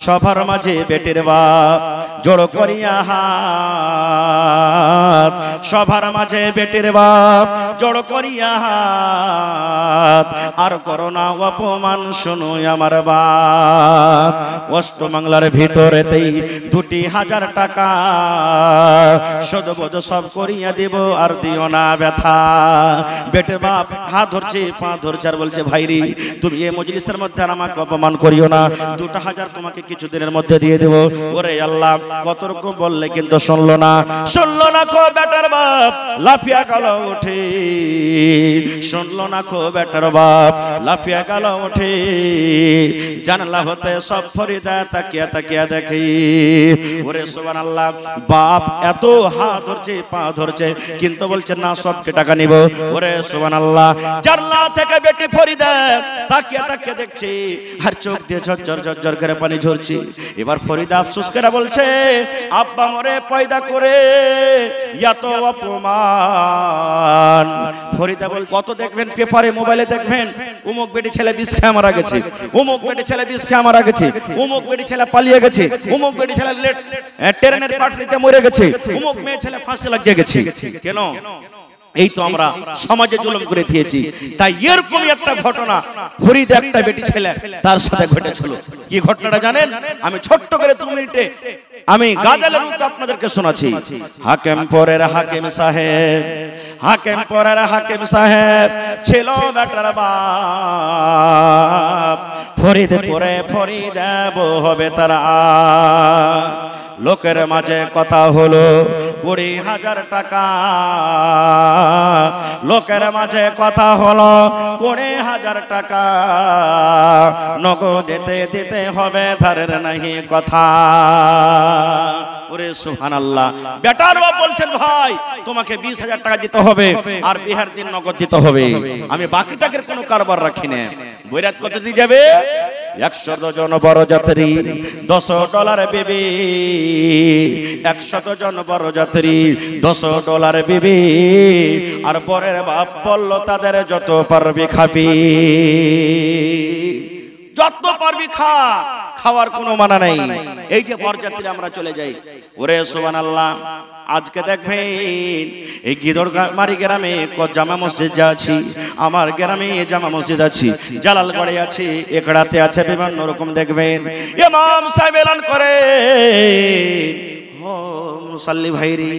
সবার মাঝে বেটির বাপ জোড় করিয়া হাত, সবার মাঝে বেটির বাপ জোড় করিয়া হাত, আর করোনা অপমান শুনো আমার বাপ। অষ্টমঙ্গলার ভিতরেতেই 2,000 টাকা সদবোধ সব করিয়া দিব, আর দিও না ব্যথা। বেটের বাপ হাত ধরছে, পা ধরছে, আর বলছে ভাইরি তুমি এই মজলিসের মধ্যে আর আমাকে অপমান করিও না, 2,000 তোমাকে কিছুদিনের মধ্যে দিয়ে দেব। ওরে আল্লাহ, কত রকম বললে কিন্তু শুনলো না, শুনলো না কো বেটার বাপ লাফিয়া গেল উঠে, শুনলো না কো বেটার বাপ লাফিয়া গেল উঠে। জানলা হতে সব ফরিদা তাকিয়া তাকিয়া দেখি, ওরে সুবহানাল্লাহ, বাপ এত হাত ধরছে, পা ধরছে, কিন্তু বলছে না সবকে টাকা নিব। ওরে সুবহানাল্লাহ, জানলা থেকে বেটি ফরিদা তাকিয়া তাকিয়া দেখছি, আর চোখ দিয়ে ঝরঝর ঝরঝর করে পানি ঝরছে। এবার ফরিদা আফসোস করে বলছে, আব্বা মরে পয়দা করে এত অপমান। ফরিদা বল, কত দেখবেন পেপারে মোবাইলে দেখবেন, অমুক বেটি ছেলে বিষ খেয়ে মারা গেছে, অমুক বেটি ছেলে বিষ খেয়ে মারা গেছে, অমুক বেটি ছেলে পালিয়ে গেছে, অমুক বেটি ছেলে ট্রেনের পাটরিতে মরে গেছে, অমুক মেয়ে ছেলে ফাঁসি লাগিয়ে গেছে। কেন? এই তো আমরা সমাজে জুলুম করে দিয়েছি। তাই এরকমই একটা ঘটনা ফরিদ একটা বেটি ছেলে তার সাথে ঘটেছিল। কি ঘটনাটা জানেন? আমি ছোট্ট করে 2 মিনিটে আমি গাজালের রূপে আপনাদেরকে শোনাচ্ছি। হাকিমপুরের হাকিম সাহেব, হাকিমপুরের হাকিম সাহেব ছিল বেটার বাপ, ফরিদপুরে ফরিদাব হবে তারা। লোকের মাঝে কথা হলো 20,000 টাকা, লোকের মাঝে কথা হলো 20,000 টাকা, নগদ দিতে দিতে হবে, ধারের নাহি কথা। ওরে সুবহানাল্লাহ, বেটার বাপ বলছেন ভাই তোমাকে 20,000 টাকা দিতে হবে, আর বিহার দিন নগদ দিতে হবে, আমি বাকি টাকার কোনো কারবার রাখি না। বৈরাত কত দিয়ে যাবে? 100 জন বড় যাত্রী, $10 বিবি, 100 জন বড় যাত্রী, $10 বিবি। আর বরের বাপ বলল তাদের যত পারবি খাবি, যত পারবি খা, খাওয়ার কোনো মানা নেই। এই যে বরযাত্রী আমরা চলে যাই, ওরে সুবহানাল্লাহ, আজকে দেখবেন এই গিদড়মারি গ্রামে জামা মসজিদ যা আছে, আমার গ্রামে জামা মসজিদ আছে, জালালগড়ে আছে, একড়াতে আছে, বিভিন্ন রকম দেখবেন ইমাম সাহেব এলান করে, ও মুসাল্লি ভাইরি,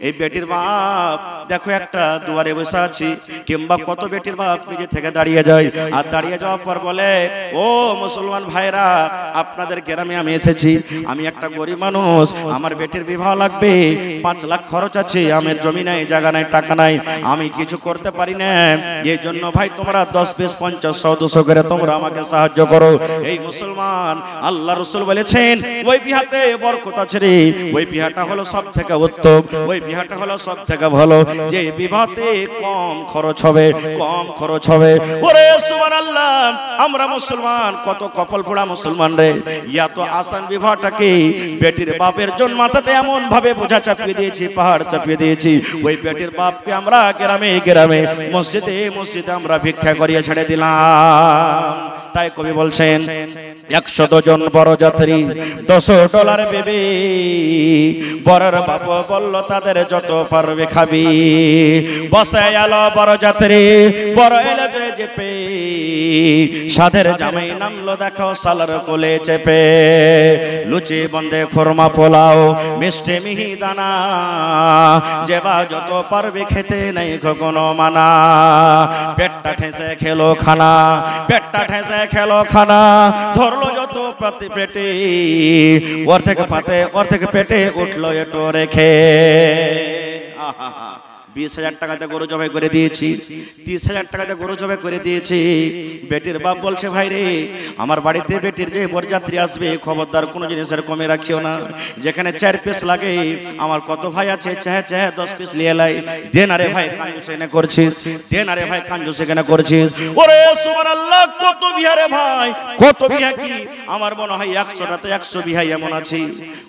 এই বেটির বাপ দেখো একটা দুয়ারে বসে আছি, কিংবা কত বেটির বাপ নিজে থেকে দাঁড়িয়ে যায়, আর দাঁড়িয়ে যাওয়ার পর বলে, ও মুসলমান ভাইরা, আপনাদের গ্রামে আমি এসেছি, আমি একটা গরিব মানুষ, আমার বেটির বিবাহ লাগবে, 5 লাখ খরচ আছে, আমার জমি নাই, জায়গা নাই, টাকা নাই, আমি কিছু করতে পারি না, এই জন্য ভাই তোমরা 10, 20, 50, 100, 200 করে তোমরা আমাকে সাহায্য করো। এই মুসলমান, আল্লাহ রাসূল বলেছেন ওই বিহাতে বরকত আছে রে, ওই বিহাটা হলো সব থেকে উত্তম, ওই বিহাটা হলো সব থেকে ভালো, যে বিবাহতে কম খরচ হবে, কম খরচ হবে। ওরে সুবহানাল্লাহ, আমরা মুসলমান কত কপাল পোড়া মুসলমান রে, এত আসান বিবাহটাকে বেটির বাপের জন মাথাতে এমন ভাবে বোঝা চাপিয়ে দিয়েছি, পাহাড় চাপিয়ে দিয়েছি, ওই বেটির বাপকে আমরা গ্রামে গ্রামে মসজিদে মসজিদে আমরা ভিক্ষা করিয়ে ছেড়ে দিলাম। তাই কবি বলছেন 100 জন বড় যাত্রী, $10 বেবি, বরের বাপ বলল তাদের যত পারবে খাবি, বসে এলো বড় যাত্রী, বড় এলো যে চেপে, সাধের জামাই নামলো দেখো সালার কোলে চেপে, লুচি বন্ধে খুরমা পোলাও মিষ্টি মিহিদানা, যেবা যত পারবে খেতে নেই কোনো মানা, পেটটা ঠেসে খেলো খানা, পেটটা ঠেসে খেলো খানা, ধরলো যত পাতে পেটে, ওর থেকে পাতে ওর থেকে পেটে উঠলো এটো রেখে। 20,000 টাকাতে গরু জবাই করে দিয়েছি, 30,000 টাকাতে গরু জবাই করে দিয়েছি। বেটির বাপ বলছে ভাই রে, আমার বাড়িতে বেটির যে বরযাত্রী আসবে খবরদার কোনো জিনিসের কমে রাখিও না, যেখানে 4 পিস লাগে, আমার কত ভাই আছে চাহে চাহে 10 পিস নিয়ে লাই, দেন আরে ভাই কাঞ্জুস এনে করছিস, দেন আরে ভাই কাঞ্জুস এখানে করছিস। ওরে সুবহানাল্লাহ, কত বিহা রে ভাই, কত বিহা কি, আমার মনে হয় 100টাতে 100 বিহা এমন আছে।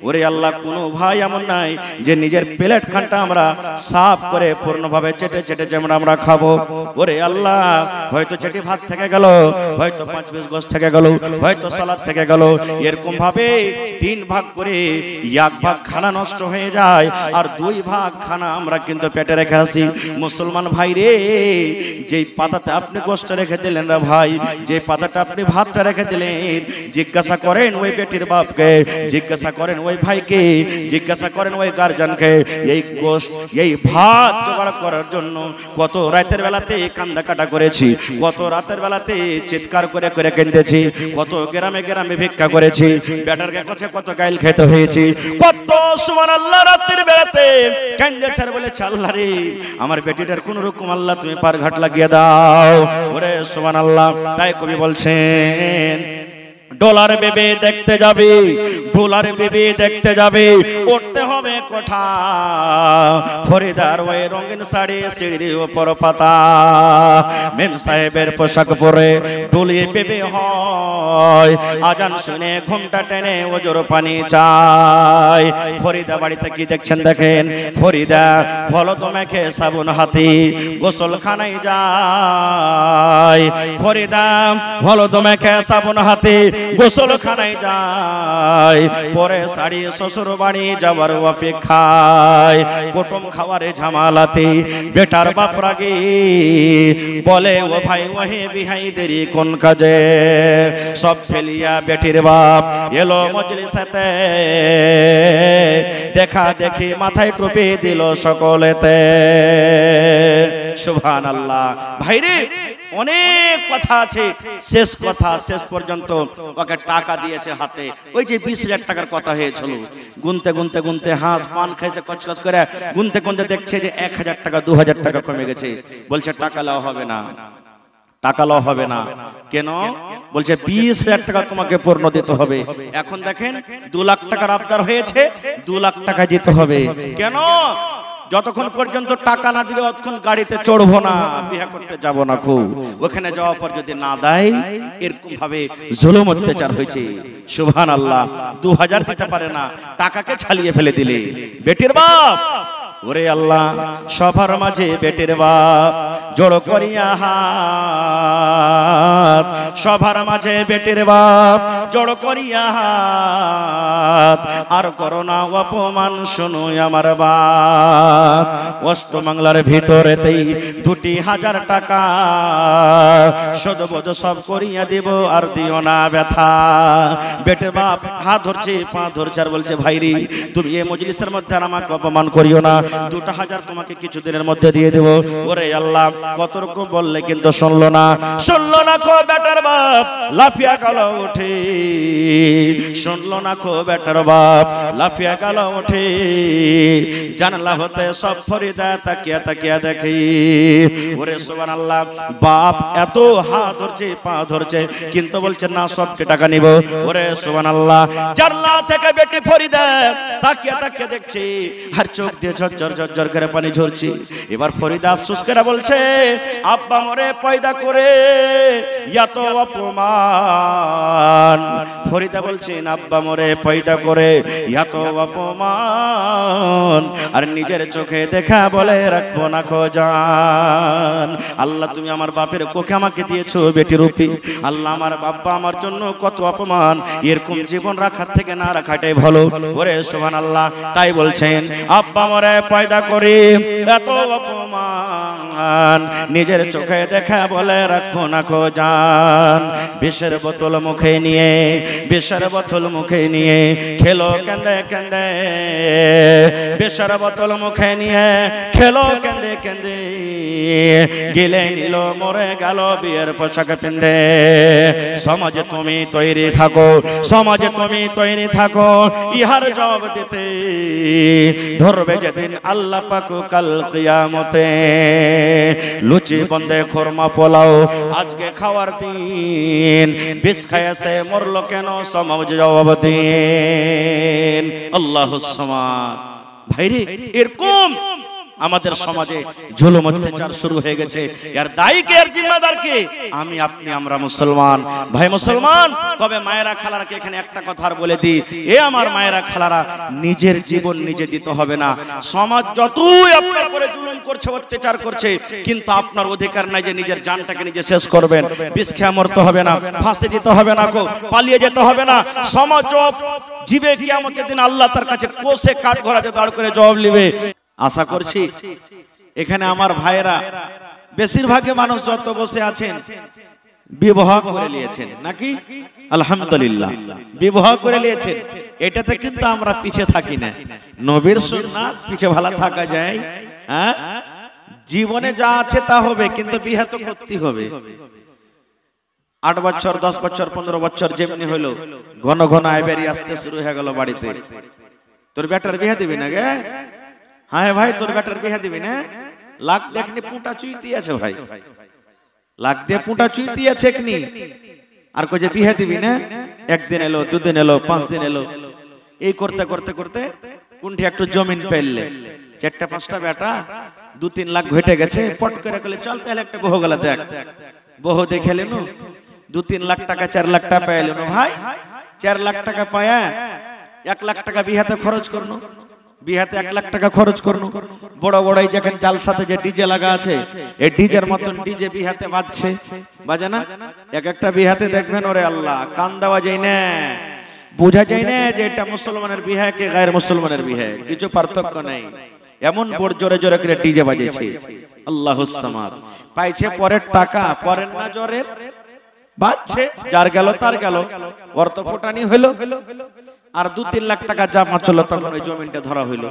ওরে আল্লাহ, কোনো ভাই এমন নাই যে নিজের প্লেট খানটা আমরা সাফ করে পূর্ণভাবে চেটে চেটে যেমন আমরা খাবো। ওরে আল্লাহ, হয়তো চেটে ভাত থেকে গেল, হয়তো 5 পিস গোশত থেকে গেল, হয়তো সালাদ থেকে গেল, এরকম ভাবে 3 ভাগ করে 1 ভাগ খানা নষ্ট হয়ে যায়, আর 2 ভাগ খানা আমরা কিন্তু পেটে রেখে আসি। মুসলমান ভাই রে, যেই পাতাতে আপনি গোশত রেখে দিলেন রে ভাই, যে পাতাটা আপনি ভাতটা রেখে দিলেন, জিজ্ঞাসা করেন ওই বেটির বাপকে, জিজ্ঞাসা করেন ওই ভাইকে, জিজ্ঞাসা করেন ওই গার্জিয়ানকে, এই গোশত এই ভাত জোগাড় করার জন্য কত রাতের বেলাতে কান্দা কাটা করেছি, কত রাতের বেলাতে চিৎকার করে করে কেঁদেছি, কত গ্রামে গ্রামে ভিক্ষা করেছি, বেটার কাছে কত গাইল খেতে হয়েছে, কত সুবহানাল্লাহ রাতের বেলাতে কেঁদেছে আর বলেছে আল্লাহ রে আমার বেটিটার কোন রকম আল্লাহ তুমি পার ঘাট লাগিয়ে দাও। ওরে সুবহানাল্লাহ। তাই কবি বলছেন, ডলার বেবে দেখতে যাবে, ডলার বেবে দেখতে যাবে, উঠতে হবে কোঠা, ফরিদার ওই রঙিন শাড়ি সিঁড়ির উপর পাতা, মেম সাহেবের পোশাক পরে ডলিয়ে বেবে হয়, আজান শুনে ঘুমটা টেনে ওজোর পানি চাই। ফরিদা বাড়িতে কি দেখছেন দেখেন, ফরিদা হলদ মেখে সাবুন হাতি গোসলখানায় যায়, ফরিদা হলদ মেখে সাবুন হাতি গোসলখানায় যায়, পরে শাড়ি শ্বশুর বাড়ি যাওয়ার অপেক্ষায়, কুটুম খাওয়ারে ঝামালাতে বেটার বাপ রাগে বলে ও ভাই ওহে বিহাই দেরি কোন কাজে, সব ফেলিয়া বেটির বাপ এলো মজলিসেতে, দেখা দেখি মাথায় টুপি দিল সকলেতে। সুবহানাল্লাহ। ভাইরে অনেক কথা আছে, শেষ কথা শেষ পর্যন্ত ওকে টাকা দিয়েছে হাতে, ওই যে 20,000 টাকার কথা হয়েছিল, গুনতে গুনতে গুনতে হাঁস পান খাইছে কচকচ করে, গুনতে গুনতে দেখছে যে 1,000 টাকা 2,000 টাকা কমে গেছে, বলছে টাকা লাও হবে না, টাকা লাও হবে না। কেন? বলছে 20,000 টাকা তোমাকে পূর্ণ দিতে হবে। এখন দেখেন 2 লাখ টাকার আবদার হয়েছে, 2 লাখ টাকা দিতে হবে। কেন? যতক্ষণ পর্যন্ত টাকা না দিলে ততক্ষণ গাড়িতে চড়বো না, বিয়ে করতে যাব না। খুব ওখানে যাওয়ার পর যদি না দেয়, এরকম ভাবে জুলুম অত্যাচার হয়েছে। সুবহানাল্লাহ। 2000 দিতে পারে না, টাকাকে ছালিয়ে ফেলে দিলে। বেটির বাপ, ওরে আল্লাহ, সবার মাঝে বেটির বাপ জড় করিয়া হাত, সবার মাঝে বেটির বাপ জড় করিয়া হাত, আর করোনা অপমান শুনো আমার বাপ। অষ্টমঙ্গলার ভিতরেতেই 2,000 টাকা সদবোধ সব করিয়া দিব, আর দিও না ব্যথা। বেটির বাপ হাত ধরছে, পা ধরছে, আর বলছে ভাইরি তুমি এই মজলিসের মধ্যে আর আমাকে অপমান করিও না, 2,000 তোমাকে কিছুদিনের মধ্যে দিয়ে দেব। ওরে আল্লাহ, কত রকম বললে কিন্তু শুনলো না, শুনলো না কো বেটার বাপ লাফিয়া গেল উঠে, শুনলো না কো বেটার বাপ লাফিয়া গেল উঠে, জানলা হতে সব ফরিদা তাকিয়া তাকিয়া দেখি। ওরে সুবহানাল্লাহ। বাপ এত হাত ধরছে, পা ধরছে, কিন্তু বলছে না সবকে টাকা নিব। ওরে সুবহানাল্লাহ। জানলা থেকে বেটি ফরিদা তাকিয়া তাকিয়া দেখছি, আর চোখ দিয়ে ঝরঝর ঝরঝর করে পানি ঝরছে। এবার ফরিদা আফসোস করে বলছে, আব্বা মরে পয়দা করে এত অপমান। ফরিদা বলছেন, আব্বা মরে পয়দা করে এত অপমান, আর নিজের চোখে দেখা বলে রাখবো না খোজান। আল্লাহ তুমি আমার বাপের কোখে আমাকে দিয়েছো বেটি রূপী, আল্লাহ আমার বাবা আমার জন্য কত অপমান, এরকম জীবন রাখার থেকে না রাখাটাই ভালো। ওরে সুবহানাল্লাহ। তাই বলছেন, আব্বা মরে পয়দা করে এত অপমান, নিজের চোখে দেখা বলে রাখবো না খোজান। বিষের বোতল মুখে নিয়ে, বিষের বোতল মুখে নিয়ে খেলো কেঁদে কেঁদে, বিষের বোতল মুখে নিয়ে খেলো কেঁদে কেঁদে, গিলে নিল মরে গেল বিয়ের পোশাক পিন্ধে। সমাজে তুমি তৈরি থাকো, সমাজে তুমি তৈরি থাকো, ইহার জবাব দিতে ধরবে যেদিন আল্লাহ পাক কাল কিয়ামতে। লুচি বন্দে খোরমা পোলাও আজকে খাওয়ার দিন, বিষ খাইছে মরলো কেন সমাজ জবাব দিন। আল্লাহুস সামাদ। ভাইরে এরকম আমাদের সমাজে জুলুম অত্যাচার শুরু হয়ে গেছে। এর দায়ী কে, এর জিম্মাদার কে? আমি, আপনি, আমরা মুসলমান ভাই, মুসলমান। তবে মায়েরা খালারাকে এখানে একটা কথা আর বলে দিই, এ আমার মায়েরা খালারা, নিজের জীবন নিজে দিতে হবে না। সমাজ যতই আপনার করে জুলুম করছে, অত্যাচার করছে, কিন্তু আপনার অধিকার নাই যে নিজের জানটাকে নিজে শেষ করবেন। বিষ খেয়ে মরতে হবে না, ফাঁসি দিতে হবে না, পালিয়ে যেতে হবে না। সমাজ জীবে কিয়ামতের দিন আল্লাহ তার কাছে কোষে কাঠ ঘোরাতে দাঁড় করে জবাব নেবে। আশা করছি এখানে আমার ভাইয়েরা বেশিরভাগই মানুষ যত বসে আছেন বিবাহ করে নিয়েছেন নাকি? আলহামদুলিল্লাহ, বিবাহ করে নিয়েছেন। এটাতে কিন্তু আমরা পিছে থাকি না। নবীর সুন্নাত পিছে ভালো থাকা যায়? হ্যাঁ, জীবনে যা আছে তা হবে, কিন্তু বিয়ে তো করতে হবে। 8 বছর, 10 বছর, 15 বছর যেমনি হলো, ঘন ঘন আইবারি আসতে শুরু হয়ে গেল বাড়িতে। তোর বেটার বিয়ে দিবি না গে? হ্যাঁ ভাই, তোর বেটার বিয়ে দিবি না? লাখ দেখনি পুঁটা চুইতি আছে ভাই, লাখ দিয়ে পুঁটা চুইতি আছে এখনি। আর কই যে বিয়ে দিবি না? একদিন এলো, 2 দিন এলো, 5 দিন এলো, এই করতে করতে করতে কোনটি একটু জমিন পেললে, 4-5টা বেটা, 2-3 লাখ ঘটে গেছে। পট করে কইলে চল তাহলে একটা বহু গলা দেখ। বহু দেখে লেনু, 2-3 লাখ টাকা, 4 লাখ টাকা পাইলেন ভাই। 4 লাখ টাকা পায়া 1 লাখ টাকা বিহাতে খরচ করনো, বিহাতে 1 লাখ টাকা খরচ করনো। বড় বড় এই যেখানে জালসাতে যে ডিজে লাগা আছে, এই ডিজের মতন ডিজে বিহাতে বাজছে, বাজে না? এক একটা বিহাতে দেখবেন, ওরে আল্লাহ, কান দেওয়া যায় না, বোঝা যায় না যে এটা মুসলমানের বিহা কে গায়ের মুসলমানের বিহা, কিছু পার্থক্য নেই। এমন বড় জোরে জোরে করে ডিজে বাজেছে। আল্লাহুস সামাদ। পাইছে পরের টাকা, পরের না জোরের বাজছে, যার গেল তার গেল, অর্থ ফোটানি হইলো। আর 2-3 লাখ টাকা যা মাছল, তখন ওই জমিনটা ধরা হইলো।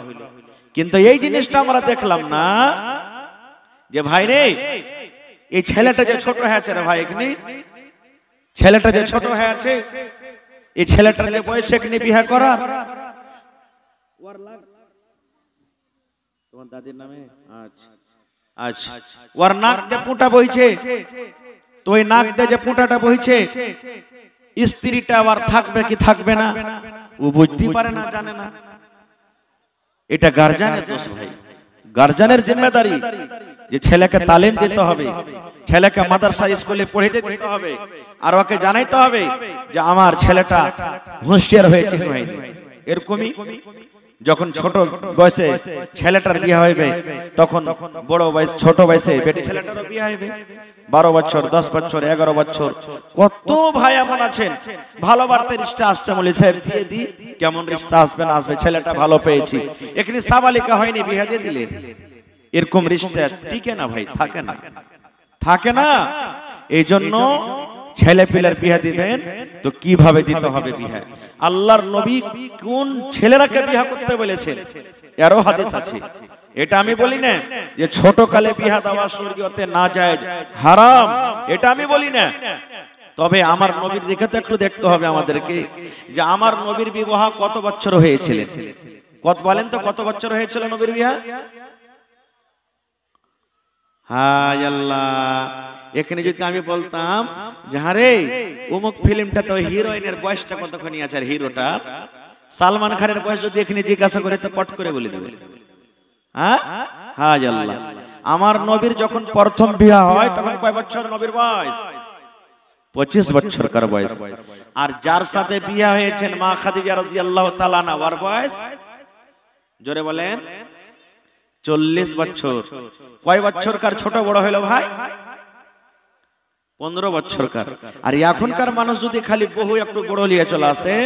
কিন্তু এই জিনিসটা আমরা দেখলাম না যে ভাই রে, এই ছেলেটা যে ছোট হয়ে আছে রে ভাই, এখানে ছেলেটা যে ছোট হয়ে আছে, এই ছেলেটার যে বয়স এখানে বিয়ে করার, তোমার দাদির নামে, আচ্ছা আচ্ছা, ওর নাক দিয়ে পুঁটা বইছে। তো ওই নাক দিয়ে যে পুঁটাটা বইছে, স্ত্রীটা আবার থাকবে কি থাকবে না ও বুঝতে পারে না, জানে না। এটা গার্জিয়ানের দোষ ভাই, গার্জিয়ানের জিম্মেদারি যে ছেলেকে তালিম দিতে হবে, ছেলেকে মাদ্রাসা স্কুলে পড়াইতে দিতে হবে, আর ওকে জানাইতে হবে যে আমার ছেলেটা হুঁশিয়ার হয়েছে হয়নি। এরকমই যখন ছোট বয়সে ছেলেটার বিয়ে হইবে, তখন বড় বয়স ছোট বয়সে বেটি ছেলেটারও বিয়ে হইবে। 12 বছর, 10 বছর, 11 বছর। কত ভাই এমন আছেন, ভালো বার্তা রিস্তা আসছে, মৌলভী সাহেব দিয়ে দি, কেমন রিস্তা আসবে না আসবে, ছেলেটা ভালো পেয়েছি, এখানে সাবালিকা হয়নি, বিয়ে দিয়ে দিলে। এরকম রিস্তা টিকে না ভাই, থাকে না, থাকে না। এই জন্য ছেলে পিলার বিয়ে দিবেন তো কিভাবে দিতে হবে বিয়ে। আল্লাহর নবী কোন ছেলেরাকে বিয়ে করতে বলেছেন, এরও হাদিস আছে। এটা আমি বলি না যে ছোট কালে বিয়ে দেওয়া শরীয়তে নাজায়েজ, হারাম, এটা আমি বলি না। তবে আমার নবীর দিকে তো একটু দেখতে হবে আমাদেরকে, যে আমার নবীর বিবাহ কত বছর হয়েছিলেন। কত বলেন তো, কত বছর হয়েছিল নবীর বিয়ে? হায় আল্লাহ, এখানে যদি আমি বলতাম যে আরে অমুক ফিল্মটা তো হিরোইনের বয়সটা কতখানি আছে, আর হিরোটা সালমান খানের বয়স যদি এখানে জিজ্ঞাসা করে তো পট করে বলে দেবে। হ্যাঁ, হায় আল্লাহ, আমার নবীর যখন প্রথম বিয়ে হয় তখন কয় বছর নবীর বয়স? 25 বছরকার বয়স। আর যার সাথে বিয়ে হয়েছেন মা খাদিজা রাদিয়াল্লাহু তাআলা আনহা, ওর বয়স জোরে বলেন 40 বছর। কয় বছরকার ছোট বড় হলো ভাই? 15 বছরকার। আর এখনকার মানুষ যদি খালি বহু একটু বড় লিয়ে চলে আসে,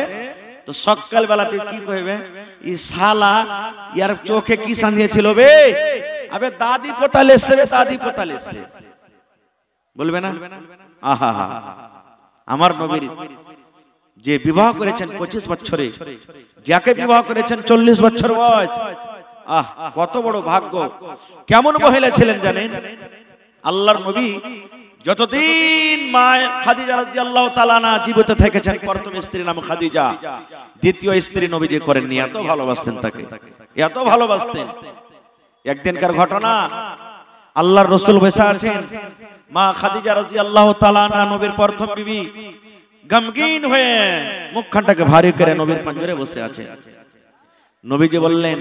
তো সকাল বেলাতে কি কইবে, ই শালা ইয়ার চোখে কি সান্দিয়েছিল বে, আবে দাদি পোতালে এসে, দাদি পোতালে এসে বলবে না? আহা, আমার নবীর যে বিবাহ করেছেন 25 বছরে, যাকে বিবাহ করেছেন 40 বছর বয়স, আহ কত বড় ভাগ্য। কেমন মহিলা ছিলেন জানেন? আল্লাহর নবী যতদিন মা খাদিজা রাদিয়াল্লাহু তাআলা আনহা জীবিত থেকেছেন, প্রথম স্ত্রীর নাম খাদিজা, দ্বিতীয় স্ত্রী নবীজি করেননি। এত ভালোবাসতেন তাকে, এত ভালোবাসতেন। একদিনকার ঘটনা, আল্লাহর রাসূল বসে আছেন, মা খাদিজা রাদিয়াল্লাহু তাআলা আনহা নবীর প্রথম বিবি গমগীন হয়ে মুখখানটাকে ভারী করে নবীর পাঞ্জরে বসে আছে। নবীজি বললেন,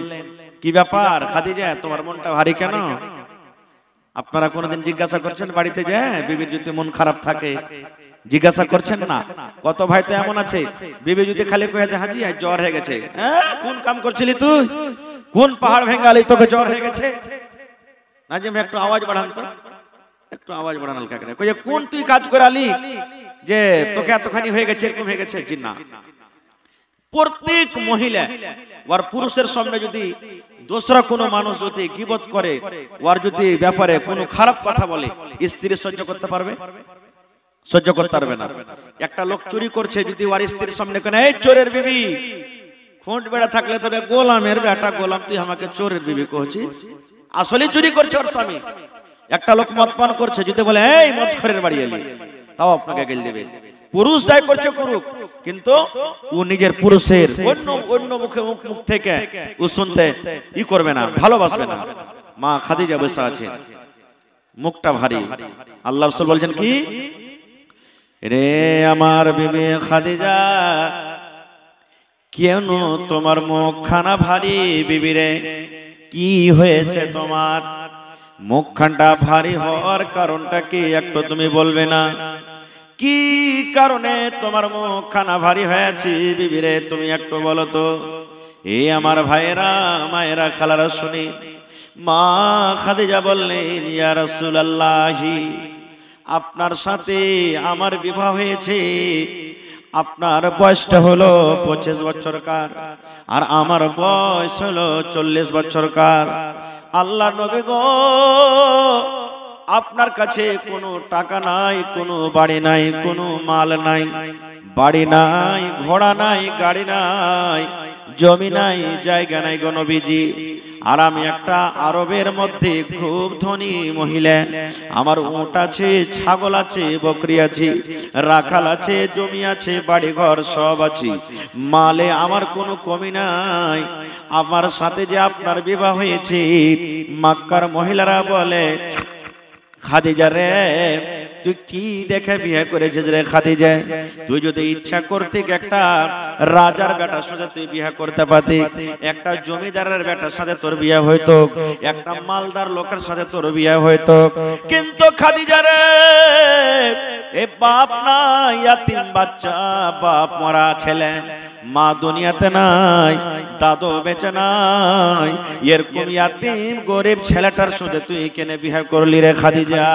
কি ব্যাপার খাদিজা, তোমার মনটা ভারী কেন? আপনারা কোনোদিন জিজ্ঞাসা করছেন বাড়িতে যে বিবির যদি মন খারাপ থাকে? জিজ্ঞাসা করছেন না? কত ভাই তো এমন আছে, বিবি যদি খালি কয়ে যে হাজি আজ জ্বর হয়ে গেছে, হ্যাঁ কোন কাম করছিলি তুই, কোন পাহাড় ভেঙ্গালি তোকে জ্বর হয়ে গেছে? নাজিম একটু আওয়াজ বাড়ান তো, একটু আওয়াজ বাড়ান হালকা করে, কই কোন তুই কাজ করে আলি যে তোকে এতখানি হয়ে গেছে, এরকম হয়ে গেছে? জি না। প্রত্যেক মহিলা ওর পুরুষের সামনে যদি দোসরা কোনো মানুষ যদি গীবত করে, ওর যদি ব্যাপারে কোনো খারাপ কথা বলে, স্ত্রী সহ্য করতে পারবে? সহ্য করতে পারবে না। একটা লোক চুরি করছে, যদি ওর স্ত্রীর সামনে কেন এই চোরের বিবি, ফোঁট বেড়া থাকলে তোরে গোলামের বেটা, গোলাম তুই আমাকে চোরের বিবি কহছিস, আসলে চুরি করছে ওর স্বামী। একটা লোক মদ পান করছে, যদি বলে এই মদ খোরের বাড়ি এলি, তাও আপনাকে গেল দেবে। পুরুষ যাই করছে করুক, কিন্তু ও নিজের পুরুষের অন্য মুখে মুখ থেকে ও শুনতে ই করবে না, ভালোবাসবে না। মা খাদিজা বসে আছে, মুখটা ভারী। আল্লাহ রাসূল বলছেন কি, রে আমার বিবি খাদিজা, কেন তোমার মুখখানা ভারী? বিবি রে কি হয়েছে তোমার? মুখখানটা ভারী হওয়ার কারণটা কি একটু তুমি বলবে না? কি কারণে তোমার মুখখানা ভারী হয়েছে বিবি রে, তুমি একটু বলো তো। এই আমার ভাইয়েরা, মায়েরা, খালারা শুনি। মা খাদিজা বললেন, ইয়া রাসূলুল্লাহ, আপনার সাথে আমার বিবাহ হয়েছে, আপনার বয়সটা হলো 25 বছরকার, আর আমার বয়স হলো 40 বছরকার। আল্লাহ নবী গো, আপনার কাছে কোনো টাকা নাই, কোনো বাড়ি নাই, কোনো মাল নাই, বাড়ি নাই, ঘোড়া নাই, গাড়ি নাই, জমি নাই, জায়গা নাই গো নবীজি। আর আমি একটা আরবের মধ্যে খুব ধনী মহিলা, আমার উট আছে, ছাগল আছে, বকরি আছে, রাখাল আছে, জমি আছে, বাড়ি ঘর সব আছে, মালে আমার কোনো কমি নাই। আমার সাথে যে আপনার বিবাহ হয়েছে, মক্কার মহিলারা বলে, খাদিজা রে তুই কি দেখে বিয়ে করেছিস রে খাদিজা? তুই যদি ইচ্ছা করতে একটা রাজার বেটার সাথে তুই বিয়ে করতে পারতি, একটা জমিদারের বেটার সাথে তোর বিয়ে হইতো, একটা মালদার লোকের সাথে তোর বিয়ে হইতো। কিন্তু খাদিজা রে, এ বাপ নাই, ইয়াতিম বাচ্চা, বাপ মরা ছেলে, মা দুনিয়াতে নাই, দাদু বেঁচে নাই, এরকম ইয়াতিম গরিব ছেলেটার সাথে তুই কেনে বিয়ে করলি রে খাদিজা?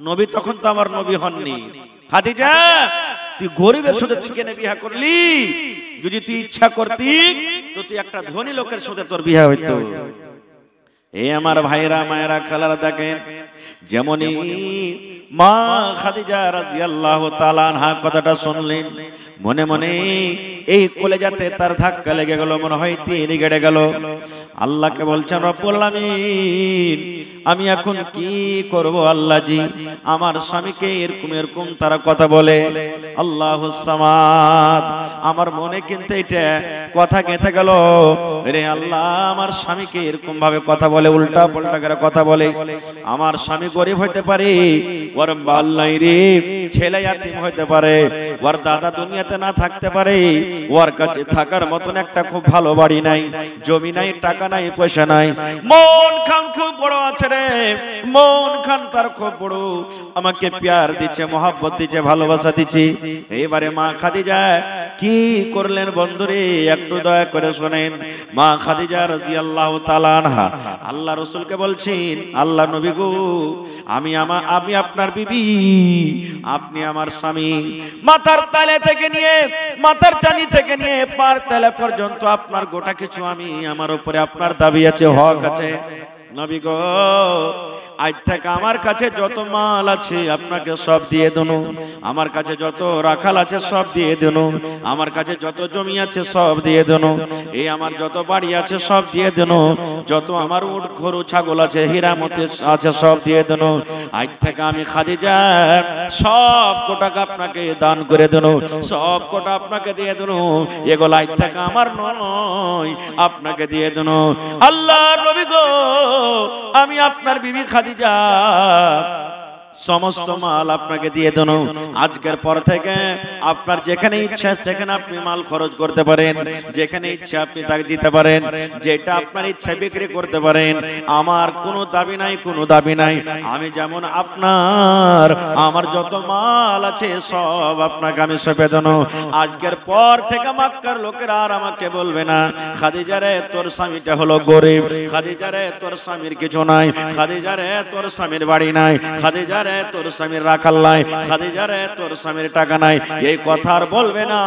নবী তখন তো আমার নবী হননি। খাদিজা তুই গরিবের সাথে তুই কেনে বিয়ে করলি? যদি তুই ইচ্ছা করতি তো তুই একটা ধনী লোকের সাথে তোর বিয়ে হইতো। এই আমার ভাইরা, মায়েরা, খালারা দেখেন, যেমনই মা খাদিজা রাদিয়াল্লাহু তাআলা আনহা কথাটা শুনলেন, মনে মনে এই কলেজাতে তার ধাক্কা লেগে গেল, মনে হয় তিনি গেড়ে গেল। আল্লাহকে বলছেন, রব্বুল আলামিন আমি এখন কি করব আল্লাহ জি? আমার স্বামীকে এরকম এরকম তারা কথা বলে, আল্লাহুস সামাদ। আমার মনে কিন্তু এটা কথা গেঁথে গেল, রে আল্লাহ আমার স্বামীকে এরকম ভাবে কথা বলে, উল্টা পাল্টা করে কথা বলে। আমার স্বামী গরিব হইতে পারে, ওর বাল নাই রে, ছেলে ইয়াতিম হইতে পারে, ওর দাদা দুনিয়াতে না থাকতে পারে, ওর কাছে থাকার মতন একটা খুব ভালো বাড়ি নাই, জমি নাই, টাকা নাই, পয়সা নাই, মন খান খুব বড় আছে রে, মন খান তার খুব বড়, আমাকে প্যার দিচ্ছে, মহব্বত দিচ্ছে, ভালোবাসা দিচ্ছে। এবারে মা খাদিজা কি করলেন বন্ধুরে, একটু দয়া করে শোনেন। মা খাদিজা রাদিয়াল্লাহু তাআলা আনহা আল্লাহ রাসূলকে বলছেন, আল্লাহ নবী গো, আমি আপনার বিবি, আপনি আমার স্বামী। মাথার তালে থেকে নিয়ে, মাথার চাঁদি থেকে নিয়ে পার তালে পর্যন্ত আপনার গোটা কিছু আমি, আমার উপরে আপনার দাবি আছে, হক আছে। নবী গো, আজ থেকে আমার কাছে যত মাল আছে আপনাকে সব দিয়ে দেন, আমার কাছে যত রাখাল আছে সব দিয়ে দেন, আমার কাছে যত জমি আছে সব দিয়ে দেন, এই আমার যত বাড়ি আছে সব দিয়ে দেন, যত আমার উট গরু ছাগল আছে, হীরামতি আছে সব দিয়ে দেন। আজ থেকে আমি খাদিজা সব কোটাকে আপনাকে দান করে দেন, সব কোটা আপনাকে দিয়ে দেন, এগুলো আজ থেকে আমার নয়, আপনাকে দিয়ে দেন। আল্লাহ নবী গো, আমি আপনার বিবি খাদিজা সমস্ত মাল আপনাকে দিয়ে দেন। আজকের পর থেকে আপনার যেখানে ইচ্ছা সেখানে আপনি মাল খরচ করতে পারেন, যেখানে ইচ্ছা আপনি তাকে দিতে পারেন, যেটা আপনার ইচ্ছা বিক্রি করতে পারেন। আমার কোনো দাবি নাই, কোনো দাবি নাই। আমি যেমন আপনার, আমার যত মাল আছে সব আপনাকে আমি সঁপে দেব। আজকের পর থেকে মক্কার লোকেরা আর আমাকে বলবে না খাদিজা রে তোর স্বামীটা হলো গরিব, খাদিজা রে তোর স্বামীর কিছু নাই, খাদিজা রে তোর স্বামীর বাড়ি নাই, খাদিজা রে তোর স্বামীর রাখাল নাই, খাদিজা রে তোর স্বামীর টাকা নাই। এই কথা আর বলবে না,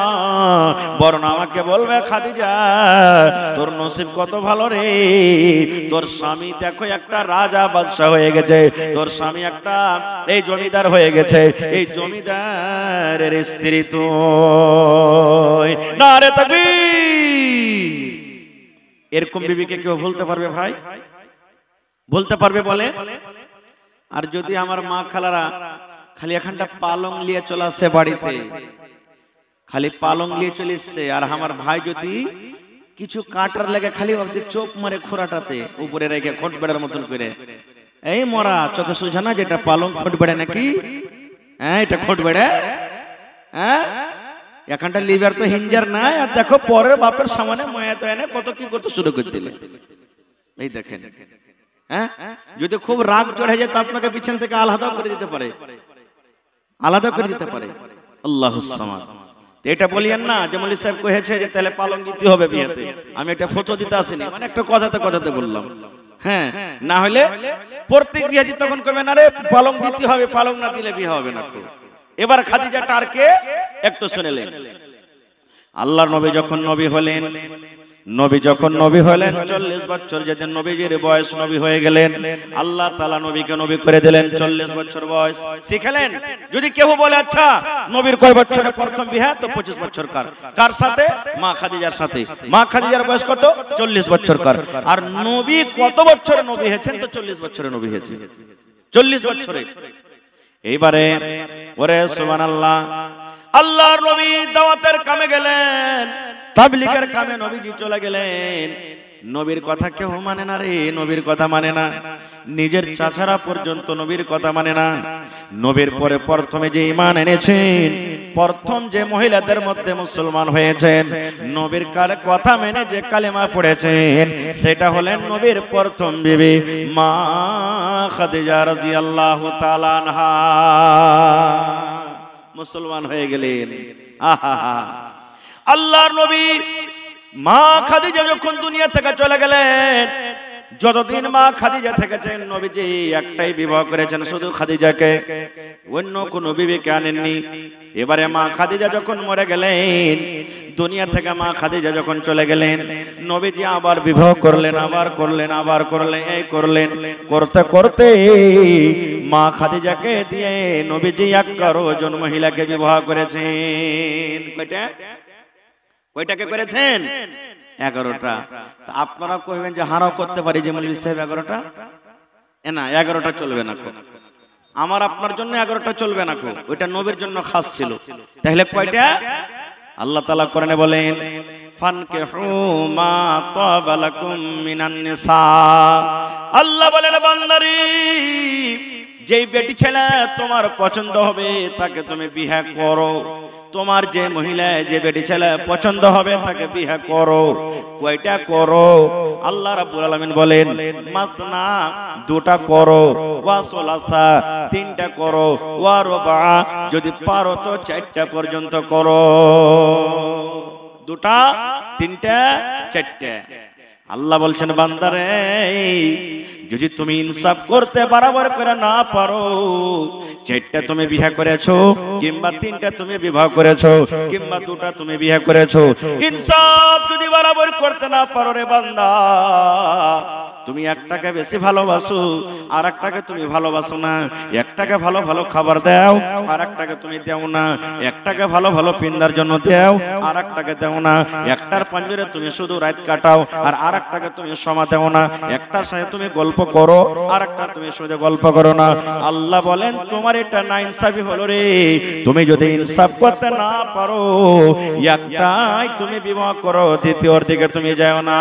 বরং আমাকে বলবে খাদিজা তোর নসিব কত ভালো রে, তোর স্বামী দেখো একটা রাজা বাদশা হয়ে গেছে, তোর স্বামী একটা এই জমিদার হয়ে গেছে, এই জমিদারের স্ত্রী তুই। নারে তাকবীর। এরকম বিবিকে কেউ বলতে পারবে ভাই? বলতে পারবে বলে? আর যদি আমার মা খালারা খালি এখানটা পালং নিয়ে চলে আসে বাড়িতে, খালি পালং নিয়ে চলে এসছে, আর আমার ভাই যদি কিছু কাটার লেগে খালি চোখ মারে খোরাটাতে উপরে রেখে খোঁট বেড়ার মতন করে, এই মরা চোখে সুঝা না যেটা পালং খোঁট বেড়ে নাকি? হ্যাঁ এটা খোঁট বেড়ে। হ্যাঁ এখানটা লিভার তো হিঞ্জার নাই, আর দেখো পরের বাপের সামনে মায়া তো এনে কত কি করতে শুরু করে দিলে। এই দেখেন, হ্যাঁ যদি খুব রাগ চড়ে যায় তো আপনাকে পিছন থেকে আলাদা করে দিতে পারে, আলাদা করে দিতে পারে। আল্লাহুস সামাদ। এটা বলিয়েন না যে মৌলভী সাহেব কহেছে যে তাহলে পালং দিতে হবে বিয়েতে। আমি একটা ফটো দিতে আসিনি, মানে একটা কথাতে কথাতে বললাম। হ্যাঁ না হলে প্রত্যেক বিয়ে তখন কবে না রে পালং দিতে হবে, পালং না দিলে বিয়ে হবে না। এবার খাদিজা টারকে একটু শুনেলেন। আল্লাহর নবী যখন নবী হলেন, নবী যখন নবী হলেন 40 বছর যেদিন নবীজির বয়স নবী হয়ে গেলেন, আল্লাহ তাআলা নবীকে নবী করে দিলেন। 40 বছর বয়স শিখালেন। যদি কেউ বলে আচ্ছা নবীর কয় বছরে প্রথম বিয়ে, তো 25 বছর কার, কার সাথে? মা খাদিজার সাথে। মা খাদিজার বয়স কত? 40 বছর কার। আর নবী কত বছরে নবী হয়েছেন? তো 40 বছরে নবী হয়েছেন, 40 বছরে। এইবারে ওরে সুবহানাল্লাহ, আল্লাহর নবী দাওয়াতের কামে গেলেন, তাবলীগের কামে নবীজি চলে গেলেন। নবীর কথা কেউ মানে না রে, নবীর কথা মানে না। নিজের চাচারা পর্যন্ত নবীর কথা মানে না। নবীর পরে প্রথমে যে ঈমান এনেছেন, প্রথম যে মহিলাদের মধ্যে মুসলমান হয়েছেন, নবীর কথা মেনে যে কালেমা পড়েছেন, সেটা হলেন নবীর প্রথম বিবি মা খাদিজা রাদিয়াল্লাহু তাআলা আনহা। মুসলমান হয়ে গেলেন। আহা, আল্লাহর নবী মা খাদিজা যখন দুনিয়া থেকে চলে গেলেন, যতদিন মা খাদিজা থেকেছেন নবীজি একটাই বিবাহ করেছেন, শুধু খাদিজাকে, অন্য কোনো বিবিকে আনেননি। এবারে মা খাদিজা যখন মরে গেলেন, দুনিয়া থেকে মা খাদিজা যখন চলে গেলেন, নবীজি আবার বিবাহ করলেন, আবার করলেন, আবার করলেন, এই করলেন, করতে করতে মা খাদিজাকে দিয়ে নবীজি 11 জন মহিলাকে বিবাহ করেছেন। কয়টা? কয়টাকে করেছেন? 11টা। তা আপনারা কইবেন যে হারাও করতে পারি যে মৌলভী সাহেব 11টা? না 11টা চলবে না। আমার আপনার জন্য 11টা চলবে না, ওইটা নবীর জন্য খাস ছিল। তাহলে কয়টা? আল্লাহ তাআলা কোরআনে বলেন ফানকিহু মা তাবা লাকুম মিনান নিসা। আল্লাহ বলেন বান্দারে, যেই বেটি ছেলে তোমার পছন্দ হবে তাকে তুমি বিয়ে করো। তোমার যে মহিলা, যে বেটি ছেলে পছন্দ হবে তাকে বিয়ে করো। কয়টা করো? আল্লাহ রাব্বুল আলামিন বলেন মাসনা, 2টা করো, ওয়া সুলাসা, 3টা করো, ওয়া রুবা, যদি পারো তো 4টা পর্যন্ত করো। 2টা, 3টা, 4টা। আল্লাহ বলছেন বান্দারে, যদি তুমি ইনসাফ করতে বরাবর করে না পারো, 4টা তুমি বিয়ে করেছো, কিংবা 3টা তুমি বিবাহ করেছো, কিংবা 2টা তুমি বিয়ে করেছো, ইনসাফ যদি বরাবর করতে না পারো রে বান্দা, তুমি একটাকে বেশি ভালোবাসো, আর একটাকে তুমি ভালোবাসো না। একটাকে ভালো ভালো খাবার দাও, আর একটাকে তুমি দেও না। একটাকে ভালো ভালো পিন্দার জন্য দেও, আর একটাকে দেও না। একটার পাঞ্জরে তুমি শুধু রাত কাটাও, আর আরেকটাকে তুমি সময় দেও না। একটার সাথে তুমি গল্প করো, আর একটা তুমি শুধু গল্প করো না। আল্লাহ বলেন তোমার এটা না ইনসাফি হলো রে। তুমি যদি ইনসাফ করতে না পারো, একটাই তুমি বিবাহ করো, দ্বিতীয়র দিকে তুমি যাও না।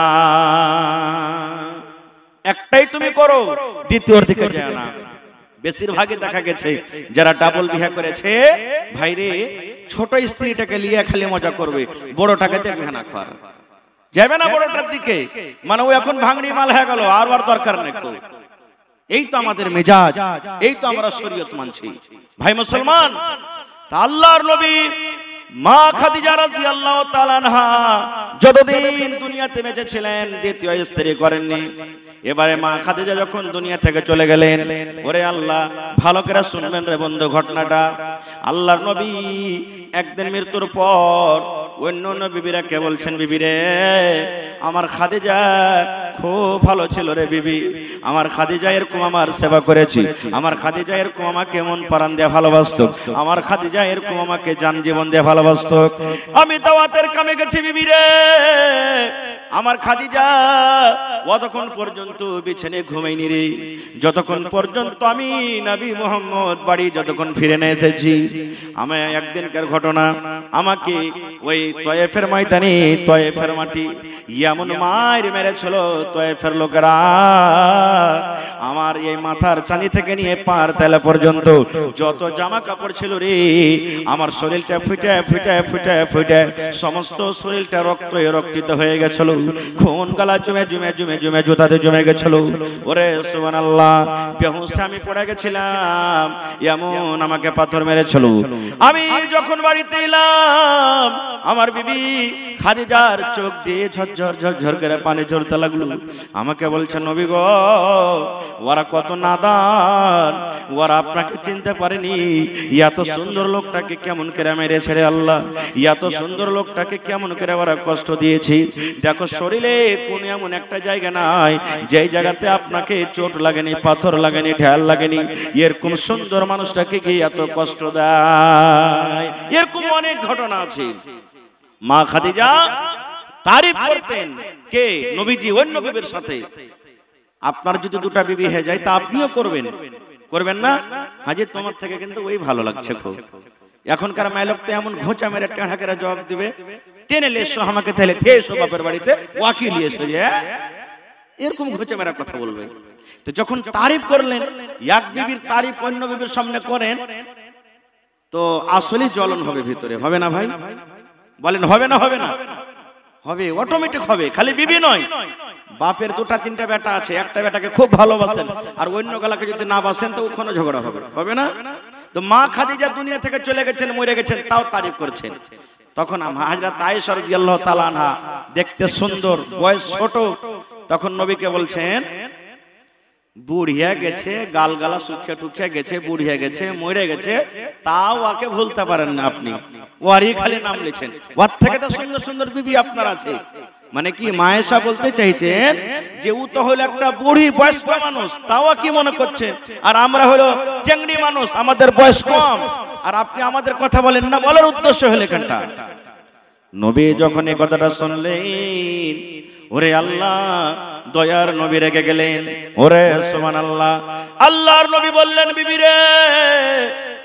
একটাই তুমি করো, দ্বিতীয়র দিকে যাও না। বেশিরভাগই দেখা গেছে যারা ডাবল বিয়ে করেছে ভাইরে ছোট স্ত্রীটাকে নিয়ে খালি মজা করবে, বড়টাকে দেখবে না, খাওয়ার যাবে না বড়টার দিকে, মানে ও এখন ভাঙড়ি মাল হয়ে গেল, আর ওর দরকার নেই। এই তো আমাদের মেজাজ, এই তো আমরা শরীয়ত মানছি ভাই মুসলমান। তা আল্লাহর নবী মা খাদিজা রাদিয়াল্লাহু তাআলা আনহা যতদিন দুনিয়াতে বেঁচে ছিলেন দ্বিতীয় স্ত্রী করেননি। এবারে মা খাদিজা যখন দুনিয়া থেকে চলে গেলেন, ওরে আল্লাহ ভালো করে শুনবেন রে বন্ধু ঘটনাটা। আল্লাহর নবী একদিন মৃত্যুর পর অন্য অন্য বিবিরা কে বলছেন, বিবি রে আমার খাদিজা খুব ভালো ছিল রে বিবি, আমার খাদিজা এরকম আমার সেবা করেছি, আমার খাদিজা এরকম আমাকে মন প্রাণ দিয়ে ভালোবাসতো, আমার খাদিজা এরকম আমাকে জান জীবন দিয়ে ভালোবাসতো। আমি দাওয়াতের কামে গেছি বিবি রে, আমার খাদিজা অতক্ষণ পর্যন্ত বিছানে ঘুমাইনি রে, যতক্ষণ পর্যন্ত আমি নবী মুহাম্মদ বাড়ি যতক্ষণ ফিরে না এসেছি। আমি একদিনকার ঘটনা, আমাকে ওই তয়েফের ময়দানে তয়েফের মাটি এমন মার মেরেছিল তয়েফের লোকেরা, আমার এই মাথার চাঁদি থেকে নিয়ে পার তেলা পর্যন্ত যত জামা কাপড় ছিল রে, আমার শরীরটা ফুটে ফুটে ফুটে ফুটে সমস্ত শরীরটা রক্ত রক্তিত হয়ে গেছিল, খুন গালা জমে জমে জমে জমে জুতাতে জমে গেছিল। ওরে সুবহানাল্লাহ, বেহুশে আমি পড়ে গেছিলাম, এমন আমাকে পাথর মেরেছিল। আমি যখন বাড়িতে এলাম, আমার বিবি খাদিজার চোখ দিয়ে ঝরঝর ঝরঝর করে পানি ঝরতে লাগলো। আমাকে বলছে নবী গো, ওরা কত নাদান, ওরা আপনাকে চিনতে পারেনি, এত সুন্দর লোকটাকে কেমন করে মেরেছে রে আল্লাহ, এত সুন্দর লোকটাকে কেমন করে ওরা কষ্ট দিয়েছি। দেখো শরীরে কোন এমন একটা জায়গা নাই যেই জায়গাতে আপনাকে চোট লাগেনি, পাথর লাগেনি, ঢাল লাগেনি, এরকম সুন্দর মানুষটাকে কি এত কষ্ট দেয়। এরকম অনেক ঘটনা আছে। মা খাদিজা তারিফ করতেন কে? নবীজি অন্য বিবির সাথে। আপনার যদি দুটা বিবি হয়ে যায় তা আপনিও করবেন, করবেন না? হাজি তোমার থেকে কিন্তু ওই ভালো লাগছে খুব। এখনকার মাইলক তো এমন ঘোঁচা মেরে টেঁড়া করে জবাব দিবে, টেনে এসো আমাকে, তাহলে এসো বাপের বাড়িতে ওয়াকিল এসো, যে এরকম ঘোঁচা মেরা কথা বলবে। তো যখন তারিফ করলেন, এক বিবির তারিফ অন্য বিবির সামনে করেন, তো আসলে জ্বলন হবে ভিতরে, হবে না ভাই? বলেন হবে না? হবে না? হবে, অটোমেটিক হবে। খালি বিবি নয়, বাপের দুটা তিনটা বেটা আছে, একটা বেটাকে খুব ভালোবাসেন আর অন্য গলাকে যদি না বাসেন তো ওখানে ঝগড়া হবে, হবে না? তো মা খাদিজা দুনিয়া থেকে চলে গেছেন, মরে গেছেন, তাও তারিফ করছেন। তখন হযরত আয়েশা রাদিয়াল্লাহু তাআলা আনহা দেখতে সুন্দর, বয়স ছোট, তখন নবীকে বলছেন বুড়িয়া গেছে, গালগালা শুকিয়ে টুকিয়ে গেছে, বুড়িয়া গেছে, মরে গেছে, তাও ওকে ভুলতে পারেন না আপনি, ওরই খালি নাম লিখেন, ওর থেকে তো সুন্দর সুন্দর বিবি আপনার আছে। মানে কি মায়েশা বলতে চাইছেন যে ও তো হলো একটা বুড়ি বয়স্ক মানুষ, তাও কি মনে করছেন, আর আমরা হলো চেংড়ি মানুষ, আমাদের বয়স কম, আর আপনি আমাদের কথা বলেন না, বলার উদ্দেশ্য হলো এখানটা। নবী যখন এই কথাটা শুনলেন, ওরে আল্লাহ, দয়ার নবী রেগে গেলেন। ওরে সুবহানাল্লাহ, আল্লাহর নবী বললেন বিবি রে,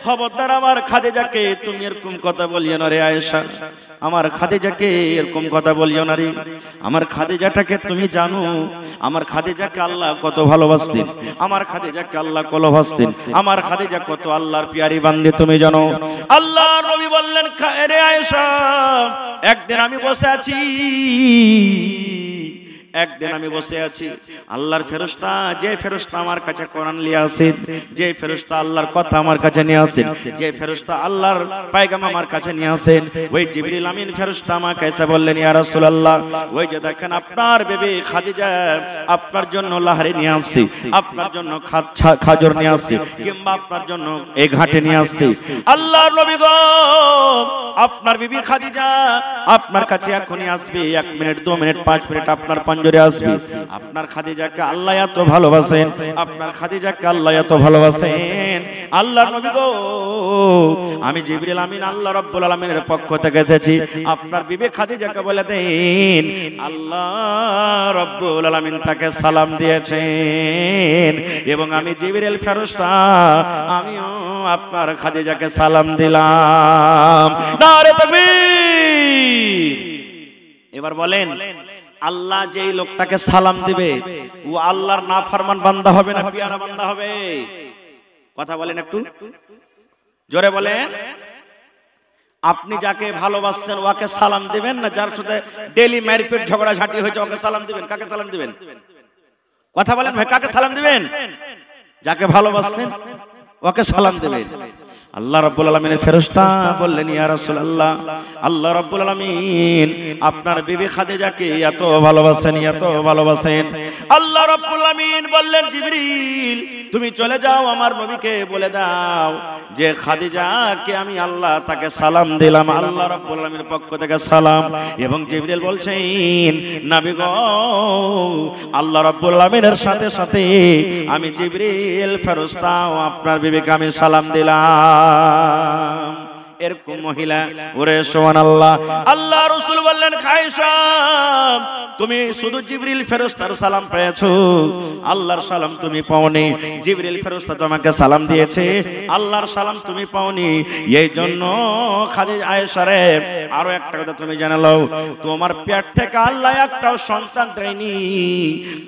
খবরদার আমার খাদিজাকে তুমি এরকম কথা বলিও না রে আয়েশা, আমার খাদিজাকে এরকম কথা বলিও না রে। আমার খাদিজাটাকে তুমি জানো, আমার খাদিজাকে আল্লাহ কত ভালোবাসতেন, আমার খাদিজাকে আল্লাহ কত ভালোবাসতেন, আমার খাদিজা কত আল্লাহর পিয়ারি বান্দী তুমি জানো। আল্লাহর নবী বললেন রে আয়েশা, একদিন আমি বসে আছি, একদিন আমি বসে আছি, আল্লাহর ফেরেশতা, যে ফেরেশতা আমার কাছে কোরআন নিয়ে আসেন, যে ফেরেশতা আল্লাহর কথা আমার কাছে নিয়ে আসেন, যে ফেরেশতা আল্লাহর পয়গাম আমার কাছে নিয়ে আসেন, ওই জিবরিল আমিন ফেরেশতা আমাকে এসে বললেন, ইয়া রাসূলুল্লাহ, ওই যে দেখেন আপনার বিবি খাদিজা আপনার জন্য লাহারি নিয়ে আসছে, আপনার জন্য খাজর নিয়ে আসছে, কিংবা আপনার জন্য এই ঘাটে নিয়ে আসছে। আল্লাহর নবী গো, আপনার বিবি খাদিজা আপনার কাছে এখনই আসবে, 1 মিনিট 2 মিনিট 5 মিনিট আপনার পাঞ্জরে আসবে। আপনার খাদিজাকে আল্লাহ এত ভালোবাসেন, আপনার খাদিজাকে আল্লাহ এত ভালোবাসেন। আল্লাহর নবী গো, আমি জিবরিল আমিন আল্লাহ রাব্বুল আলামিনের পক্ষ থেকে এসেছি, আপনার বিবি খাদিজাকে বলে দেন আল্লাহ রাব্বুল আলামিন তাকে সালাম দিয়েছেন, এবং আমি জিবরিল ফেরেশতা আমিও আপনার খাদিজাকে সালাম দিলাম। নারে তাকবীর। এবার বলেন, আল্লাহ যেই লোকটাকে সালাম দিবে ও আল্লাহর নাফরমান বান্দা হবে না পিয়ারা বান্দা হবে? কথা বলেন একটু জোরে বলেন। আপনি যাকে ভালোবাসছেন ওকে সালাম দিবেন, না যার সাথে ডেইলি মারপিট ঝগড়া ঝাঁটি হয়েছে ওকে সালাম দিবেন? কাকে সালাম দিবেন? কথা বলেন ভাই, কাকে সালাম দিবেন? যাকে ভালোবাসছেন ওকে সালাম দিবেন। আল্লাহ রাব্বুল আলামিনের ফেরেশতা বললেন, ইয়া রাসূলুল্লাহ, আল্লাহ রাব্বুল আলামিন আপনার বিবি খাদিজাকে এত ভালোবাসেন, এত ভালোবাসেন। আল্লাহ রাব্বুল আলামিন বললেন, জিবরিল তুমি চলে যাও, আমার নবীকে বলে দাও যে খাদিজাকে আমি আল্লাহ তাকে সালাম দিলাম, আল্লাহ রাব্বুল আলামিনের পক্ষ থেকে সালাম। এবং জিবরিল বলছেন, নবী গো, আল্লাহ রাব্বুল আলামিনের সাথে সাথে আমি জিবরিল ফেরেশতা আপনার বিবিকে আমি সালাম দিলাম। এরকম মহিলা, ওরে সুবহানাল্লাহ। আল্লাহ রাসূল বললেন, খায়সা তুমি শুধু জিবরিল ফেরেশতার সালাম পেয়েছো, আল্লাহর সালাম তুমি পাওনি। জিবরিল ফেরেশতা তোমাকে সালাম দিয়েছে, আল্লাহর সালাম তুমি পাওনি। এই জন্য খাদিজা আয়েশা রে, আরো একটা কথা তুমি জেনে নাও, তোমার পেট থেকে আল্লাহ একটাও সন্তান দেয়নি,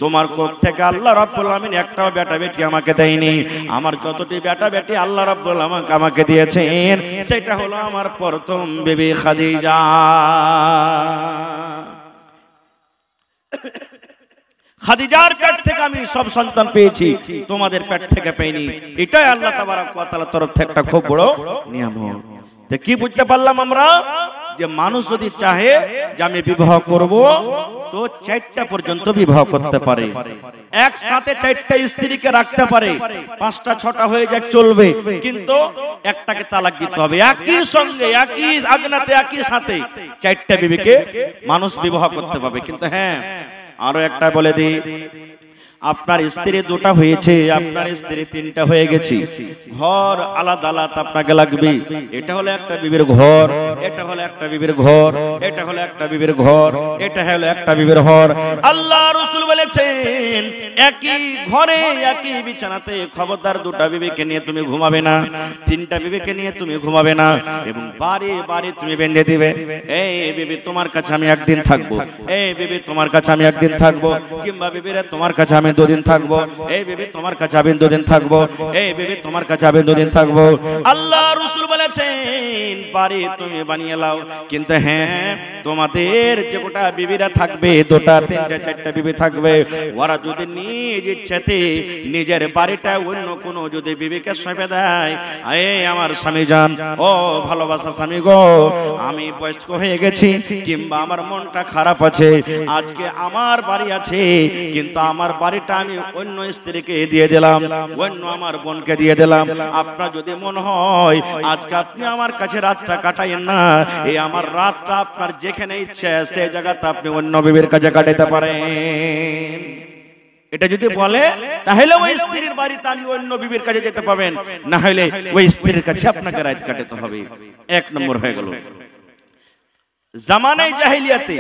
তোমার কোখ থেকে আল্লাহ রাব্বুল আলামিন একটাও বেটা বেটি আমাকে দেয়নি। আমার যতটি বেটা বেটি আল্লাহ রাব্বুল আলামিন আমাকে দিয়েছেন, সেটা হলো আমার প্রথম বিবি খাদিজা। খাদিজার পেট থেকে আমি সব সন্তান পেয়েছি, তোমাদের পেট থেকে পাইনি। এটাই আল্লাহ তাবারক ওয়া তাআলার তরফ থেকে একটা খুব বড় নিয়ামত। তো কি বুঝতে পারলাম আমরা? যে মানুষ যদি চাহে যে আমি বিবাহ করব, তো 4টা পর্যন্ত বিবাহ করতে পারে, একসাথে 4টা স্ত্রীকে রাখতে পারে, 5টা 6টা হয়ে যাক চলবে, কিন্তু একটাকে তালাক দিতে হবে। একই সঙ্গে একই আগ্নাতে একই সাথে 4টা বিবিকে মানুষ বিবাহ করতে পারবে। কিন্তু হ্যাঁ, আরো একটা বলে দিই, আপনার স্ত্রী 2টা হয়েছে, আপনার স্ত্রী 3টা হয়ে গেছে, ঘর আলাদা আলাদা আপনাকে লাগবে। এটা হলো একটা বিবির ঘর, এটা হলো একটা বিবির ঘর, এটা হলো একটা বিবির ঘর, এটা হলো একটা বিবির ঘর। আল্লাহ রাসূল বলেছেন, একই ঘরে একই বিছানাতে খবরদার 2টা বিবিকে নিয়ে তুমি ঘুমাবে না, 3টা বিবিকে নিয়ে তুমি ঘুমাবে না। এবং বারে বারে তুমি বেঁধে দিবে, এই বিবি তোমার কাছে আমি একদিন থাকবো, এই বিবি তোমার কাছে আমি একদিন থাকবো, কিংবা বিবিরা তোমার কাছে আমি 2 দিন থাকবো, এই বিবি তোমার কাছে আমি 2 দিন থাকবো, এই বিবি তোমার কাছে আমি 2 দিন থাকবো। আল্লাহ রাসূল বলেছেন, বাড়ি তুমি বানিয়ে লাও, কিন্তু হ্যাঁ, তোমাদের যে গোটা বিবিরা থাকবে, 2টা 3টা 4টা বিবি থাকবে, ওরা যদি নিজ ইচ্ছাতে নিজের বাড়িটা অন্য কোনো যদি বিবিকে সঁপে দেয়, এই আমার স্বামী জান, ও ভালোবাসা স্বামী গো, আমি বয়স্ক হয়ে গেছি, কিংবা আমার মনটা খারাপ আছে, আজকে আমার বাড়ি আছে, কিন্তু আমার বাড়িটা আমি অন্য স্ত্রীকে দিয়ে দিলাম, অন্য আমার বোনকে দিয়ে দিলাম। আপনার যদি মন হয় আজকে আপনি আমার কাছে রাতটা কাটাইয়েন না, এই আমার রাতটা আপনার যেখানে ইচ্ছে সেই জায়গাতে আপনি অন্য বিবির কাছে কাটাইতে পারেন। এটা যদি বলে, তাহলে ওই স্ত্রীর বাড়িতে আমি অন্য বিবির কাছে যেতে পাবেন, না হলে ওই স্ত্রীর কাছে আপনাকে রাত কাটাতে হবে। 1 নম্বর হয়ে গেল। জামানায়ে জাহেলিয়াতে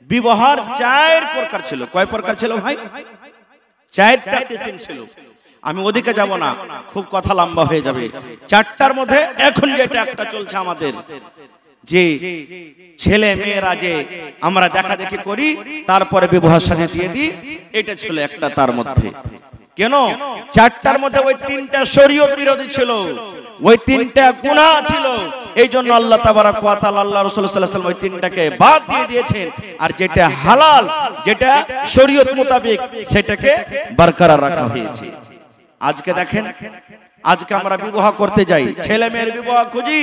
বিবাহের 4 প্রকার ছিল। কয় প্রকার ছিল ভাই? 4টা কিসিম ছিল। আমি ওদিকে যাব না, খুব কথা লম্বা হয়ে যাবে। 4টার মধ্যে এখন যেটা একটা চলছে আমাদের, যে ছেলে মেয়েরা যে আমরা দেখা দেখি করি, তারপরে বিবাহ শাদী দিয়ে দিই, এটা ছিল একটা। তার মধ্যে কেন 4টার মধ্যে ওই 3টা শরীয়ত বিরোধী ছিল, ওই 3টা গুনাহ ছিল। এই জন্য আল্লাহ তাবারক ওয়া তাআলা, আল্লাহ রাসূল সাল্লাল্লাহু আলাইহি ওয়াসাল্লাম ওই 3টাকে বাদ দিয়ে দিয়েছেন, আর যেটা হালাল, যেটা শরীয়ত মোতাবেক, সেটাকে বরকরার রাখা হয়েছে। আজকে দেখেন, আজকে আমরা বিবাহ করতে যাই, ছেলে মেয়ের বিবাহ খুঁজি।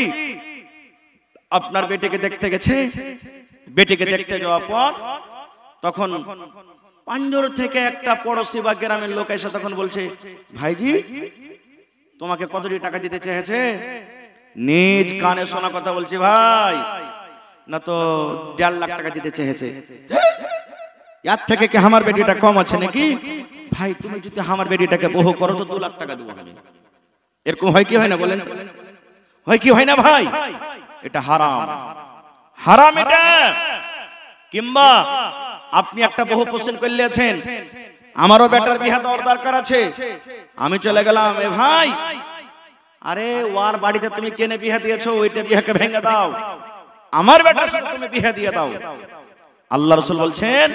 আপনার বেটিকে দেখতে গেছে, বেটিকে দেখতে যাওয়ার পর তখন পাঞ্জর থেকে একটা পড়োশি বা গ্রামের লোক এসে তখন বলছে, ভাইজি তোমাকে কতটি টাকা দিতে চেয়েছে? নিজ কানে শোনা কথা বলছি ভাই, না তো 1.5 লাখ টাকা দিতে চেয়েছে। এর থেকে কি আমার বেটিটা কম আছে নাকি? ভাই তুমি যদি আমার বেটিটাকে বহু করো তো 2 লাখ টাকা দেবো আমি। এরকম হয় কি হয় না বলেন? হয় কি হয় না ভাই? এটা হারাম, হারাম এটা। কিংবা আপনি একটা বহু পছন্দ করলেছেন, আমারও বেটার বিয়ে দেওয়ার দরকার আছে, আমি চলে গেলাম, এ ভাই আরে ওর বাড়িতে তুমি কেনে বিয়ে দিয়েছো, ওইটা বিয়েকে ভেঙে দাও, আমার বেটার সাথে তুমি বিয়ে দিয়ে দাও। আল্লাহ রাসূল বলছেন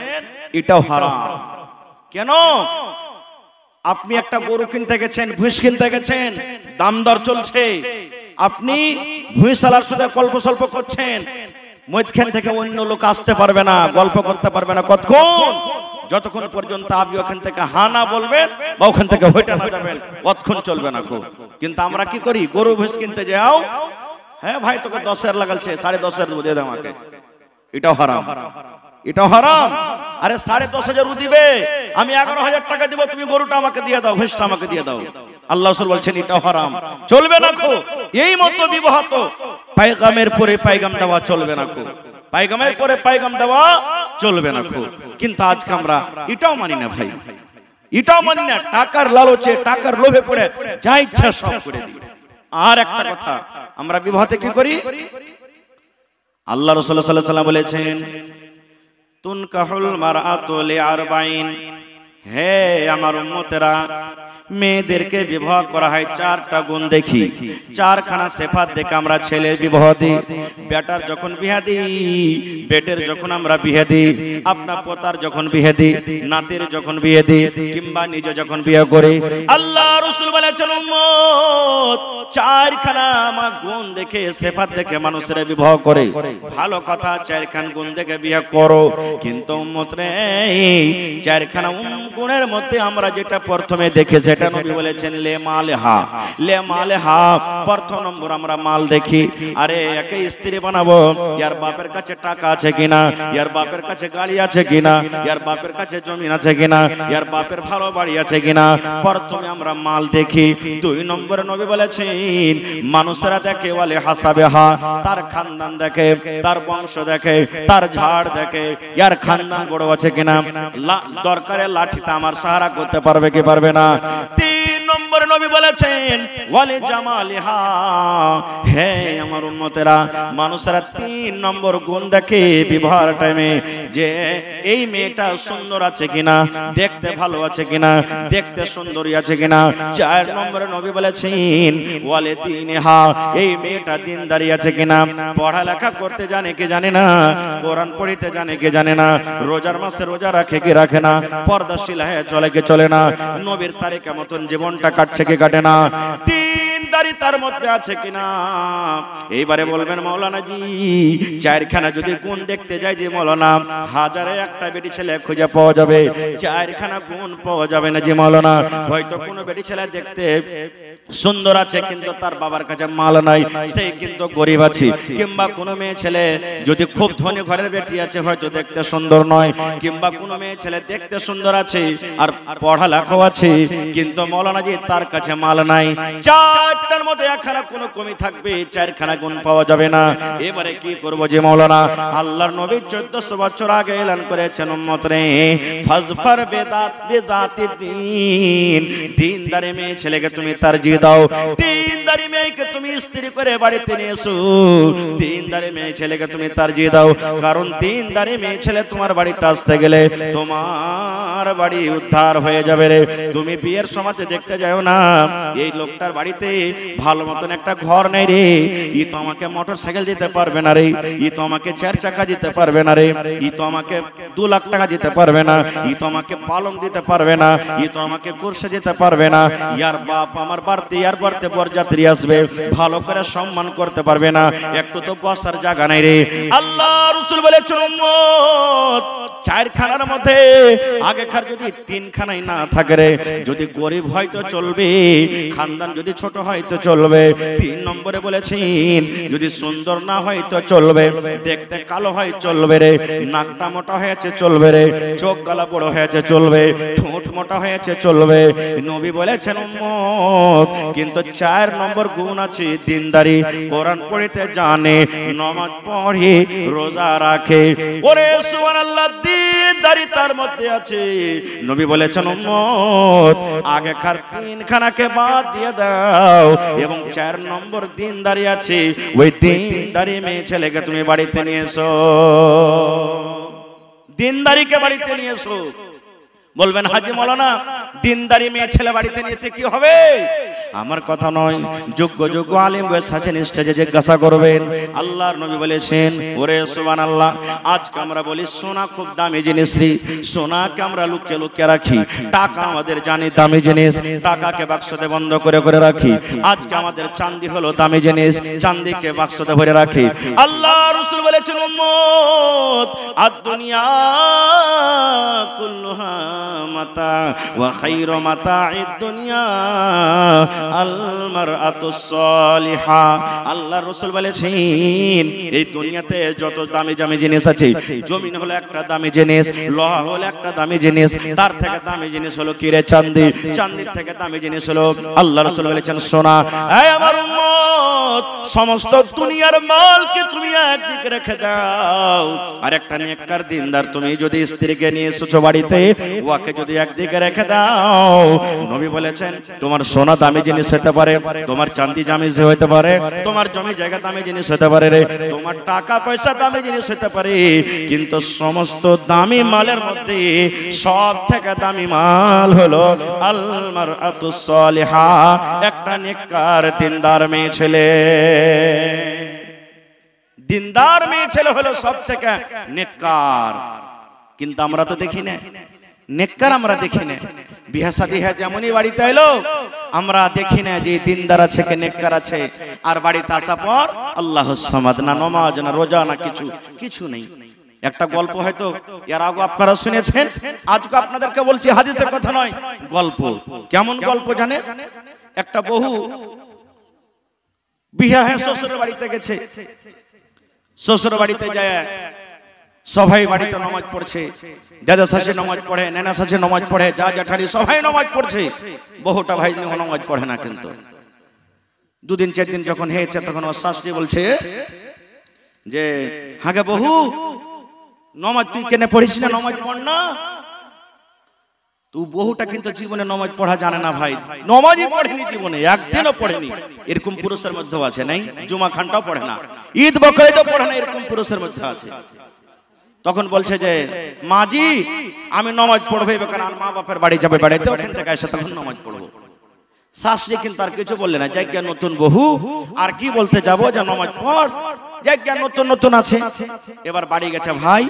এটাও হারাম। কেন? আপনি একটা গরু কিনতে গেছেন, ভুঁস কিনতে গেছেন, দাম দর চলছে, আপনি ভুঁইশালার সাথে গল্প সল্প করছেন, মধ্যখান থেকে অন্য লোক আসতে পারবে না, গল্প করতে পারবে না। কতক্ষণ? যতক্ষণ পর্যন্ত আপনি ওখান থেকে হানা বলবেন বা ওখান থেকে হইটা না যাবেন, অতক্ষণ চলবে না। কিন্তু আমরা কি করি, গরু ভুঁস কিনতে যাও, হ্যাঁ ভাই তোকে 10,000 লাগালছে, 10.5 দিয়ে দাও আমাকে, এটাও হারাম, এটাও হারাম। আরে 10.5 দিবে, আমি 11,000 টাকা দিব, তুমি গরুটা আমাকে দিয়ে দাও, ভুঁসটা আমাকে দিয়ে দাও। আল্লাহ রাসূল বলছেন এটাও হারাম, চলবে না। এই মতো বিবাহত পায়গামের পরে পায়গাম দেওয়া চলবে না, পায়গামের পরে পায়গাম দেওয়া চলবে না। কিন্তু আজকে আমরা এটাও মানি না ভাই, এটাও মানি না। টাকার লালচে, টাকার লোভে পড়ে যা ইচ্ছা সব করে দিই। আর একটা কথা, আমরা বিবাহতে কি করি? আল্লাহ রাসূল সাল্লাল্লাহু আলাইহি ওয়াসাল্লাম বলেছেন তুনকাহুল মারআতু লিআরবাইন, হে আমার উম্মতেরা, মেয়েদেরকে বিবাহ করা হয় 4টা গুণ দেখি, 4খানা সিফাত দেখে আমরা ছেলের বিবাহ দিই। বেটার যখন বিয়ে দিই, বেটের যখন আমরা বিয়ে দিই, আপনার পোতার যখন বিয়ে দিই, নাতির যখন বিয়ে দিই, কিংবা নিজে যখন বিয়ে করি, আল্লাহ রাসূল বলেছেন উম্মত 4খানা আমার গুণ দেখে, সিফাত দেখে মানুষের বিবাহ করে। ভালো কথা, 4খানা গুণ দেখে বিয়ে করো। কিন্তু উম্মত রে, 4খানা গুণের মধ্যে আমরা যেটা প্রথমে দেখে সেটা নবী বলেছেন লে মালেহা, লে মালেহা। প্রথম নম্বর আমরা মাল দেখি। আরে একে স্ত্রী বানাবো, ইয়ার বাপের কাছে টাকা আছে কিনা, ইয়ার বাপের কাছে গাড়ি আছে কিনা, ইয়ার বাপের কাছে জমি আছে কিনা, ইয়ার বাপের ভালো বাড়ি আছে কিনা, প্রথমে আমরা মাল দেখি। 2 নম্বরে নবী বলেছেন মানুষেরা দেখে ওয়ালে হাসাবে হা, তার খানদান দেখে, তার বংশ দেখে, তার ঝাড় দেখে, ইয়ার খানদান বড় আছে কিনা, দরকারে লাঠিতে আমার সাহারা করতে পারবে কি পারবে না। 3 নম্বরে নবী বলেছেন ওয়ালে জামালিহা, হে আমার উম্মতেরা, মানুষেরা 3 নম্বর গুণ দেখে বিবাহের টাইমে, যে এই মেয়েটা সুন্দর আছে কিনা, দেখতে ভালো আছে কিনা, দেখতে সুন্দরী আছে কিনা। 4 নম্বরে নবী বলেছেন ওয়ালে দিনহা, এই মেয়েটা দিনদারি আছে কিনা, পড়ালেখা করতে জানে কি জানে না, কোরআন পড়িতে জানে কি জানে না, রোজার মাসে রোজা রাখে কি রাখে না, পর্দাশীল হয়ে চলে কি চলে না, নবীর তারিকা মতন জীবনটা কাটছে কি কাটে না, দিনদারি তার মধ্যে আছে কিনা। এইবারে বলবেন মাওলানা জি 4খানা যদি গুণ দেখতে যাই যে মাওলানা, হাজারে একটা বেটি ছেলে খুঁজে পাওয়া যাবে, 4খানা গুণ পাওয়া যাবে না যে মাওলানা। হয়তো কোনো বেটি ছেলে দেখতে সুন্দর আছে কিন্তু তার বাবার কাছে মাল নাই, সেই কিন্তু গরিব আছে। কিংবা কোনো মেয়ে ছেলে যদি খুব ধনী ঘরের বেটি আছে, হয়তো দেখতে সুন্দর নয়। কিংবা কোনো মেয়ে ছেলে দেখতে সুন্দর আছে আর পড়ালেখাও আছে, কিন্তু মাওলানা জি তার কাছে মাল নাই। 4টার মধ্যে একখানা কোনো কমি থাকবে, 4খানা গুণ পাওয়া যাবে না। এবারে কি করব যে মাওলানা? আল্লাহর নবী 1400 বছর আগে এলান করেছেন উম্মত রে ফাজফার বেদাতি দিন, দিনদারি মেয়ে ছেলেকে তুমি তারজিহ দাও, দিনদারি মেয়েকে তুমি স্ত্রী করে বাড়িতে নিয়ে এসো, দিনদারি মেয়ে ছেলেকে তুমি তারজিহ দাও। কারণ দিনদারি মেয়ে ছেলে তোমার বাড়িতে আসতে গেলে তোমার বাড়ি উদ্ধার হয়ে যাবে রে। তুমি বিয়ের সময় দেখতে যাও না এই লোকটার বাড়িতে ভালো মতন একটা ঘর নেই রে, ই তো আমাকে মোটরসাইকেল দিতে পারবে না রে, ই তো আমাকে 4 চাকা দিতে পারবে না রে, ই তো আমাকে 2 লাখ টাকা দিতে পারবে না, ই তো আমাকে পালং দিতে পারবে না, ই তো আমাকে কুরসি দিতে পারবে না, ইয়ার বাপ আমার বাড়িতে ইয়ার বাড়িতে বরযাত্রী আসবে, ভালো করে সম্মান করতে পারবে না, একটু তো বসার জায়গা নাই রে। আল্লাহ রাসূল বলেছেন উম্মত 4খানার মধ্যে আগেকার যদি 3খানাই না থাকে রে, যদি গরিব হয় তো চলবে, খানদান যদি ছোট হয় তো চলবে। 3 নম্বরে বলেছেন যদি সুন্দর না হয় তো চলবে, দেখতে কালো হয় চলবে রে, নাকটা মোটা হয়েছে চলবে রে, চোখ গলা বড় হয়েছে চলবে, ঠোঁট মোটা হয়েছে চলবে। নবী বলেছেন উম্মত কিন্তু 4 নম্বর গুণ আছে দিনদারি, কোরআন পড়িতে জানে, নামাজ পড়ে, রোজা রাখে। ওরে সুবহানাল্লাহ, দিনদারি তার মধ্যে আছে। নবী বলেছেন উম্মত আগেকার 3খানাকে বাদ দিয়ে দাও এবং 4 নম্বর দিনদারি আছে, ওই দিনদারি মেয়ে ছেলেকে তুমি বাড়িতে নিয়ে এসো, দিনদারিকে বাড়িতে নিয়ে এসো। বলবেন হাজি মাওলানা দিনদারি মেয়ে ছেলে বাড়িতে নিয়েছে কি হবে? আমার কথা নয়, যোগ্য যোগ্য আলেম বয়স আছেন, স্টেজে জিজ্ঞাসা করবেন। আল্লাহর নবী বলেছেন, ওরে সুবহানাল্লাহ, আজকে আমরা বলি সোনা খুব দামি জিনিস রে, সোনাকে আমরা লুকিয়ে লুকিয়ে রাখি। টাকা আমাদের জানি দামি জিনিস, টাকাকে বাক্সতে বন্ধ করে করে রাখি। আজকে আমাদের চাঁদি হলো দামি জিনিস, চাঁদিকে বাক্সতে ভরে রাখি। আল্লাহ রাসূল বলেছেন, উম্মত আদ-দুনিয়া কুল্লুহা মাতা ওয়া খায়রু মাতা'id দুনিয়া আল মারআতুস সালিহা। আল্লাহ রাসূল বলেছেন, এই দুনিয়াতে যত দামি দামি জিনিস আছে, জমিন হলো একটা দামি জিনিস, লোহা হলো একটা দামি জিনিস, তার থেকে দামি জিনিস হলো কি রে? চাঁদি। চাঁদির থেকে দামি জিনিস হলো, আল্লাহ রাসূল বলেছেন, সোনা। এই আমার উম্মত, সমস্ত দুনিয়ার মালকে তুমি একদিকে রেখে দাও, আর একটা নেককার দিনদার তুমি যদি স্ত্রীকে নিয়ে এসেছো বাড়িতে, ওকে যদি একদিকে রেখে দাও, নবী বলেছেন তোমার সোনা দামি জিনিস হতে পারে, তোমার চাঁদি দামি হতে পারে, তোমার জমি জায়গা দামি জিনিস হতে পারে রে, তোমার টাকা পয়সা দামি জিনিস হতে পারে, কিন্তু সমস্ত দামি মালের মধ্যে সব থেকে দামি মাল হলো আল মারআতুস সালিহা, একটা নেককার দিনদার মেয়ে ছেলে। দিনদার মেয়ে ছেলে হলো সব থেকে নেককার। কিন্তু আমরা তো দেখি না নেককার, আমরা দেখি না। বিয়া শাদী হয় যেমনই বাড়িতে এলো, আমরা দেখি না যে দিনদার আছে কে নেককার আছে। আর বাড়িতে আসা পর আল্লাহুস সামাদ, না নামাজ না রোজা না কিছু নেই। একটা গল্প হয়তো এর আগে আপনারা শুনেছেন, আজকে আপনাদেরকে বলছি, হাদিসের কথা নয়, গল্প। কেমন গল্প জানেন? একটা বহু বিয়া হয়ে শ্বশুরের বাড়িতে গেছে। শ্বশুর বাড়িতে যায় সবাই বাড়িতে নামাজ পড়ছে, দাদা শাশুড়ি নামাজ পড়ে, নানা শাশুড়ি নামাজ পড়ে, যা জ্যাঠারি সবাই নামাজ পড়ছে। বহুটা ভাই নামাজ পড়ে না। কিন্তু দুদিন 4 দিন যখন হয়েছে, তখন ওর শাশুড়ি বলছে যে, হাগে বহু, নামাজ তুই কেন পড়িস না? নামাজ পড় না। তো বহুটা কিন্তু জীবনে নামাজ পড়া জানে না ভাই, নামাজই পড়েনি জীবনে, একদিনও পড়েনি। এরকম পুরুষের মধ্যেও আছে, নাই? জুমা খানটাও পড়ে না, ঈদ বকরিদও পড়ে না, এরকম পুরুষের মধ্যে আছে। তখন বলছে যে, মাজি আমি নামাজ পড়বো, বেকার আর মা বাপের বাড়ি যাবে, বাড়িতে ওখান থেকে এসে তখন নামাজ পড়বো। শাশুড়ি কিন্তু আর কিছু বললে না, জায়গা নতুন বহু, আর কি বলতে যাবো যে নামাজ পড়, জায়গা নতুন নতুন আছে। এবার বাড়ি গেছে ভাই,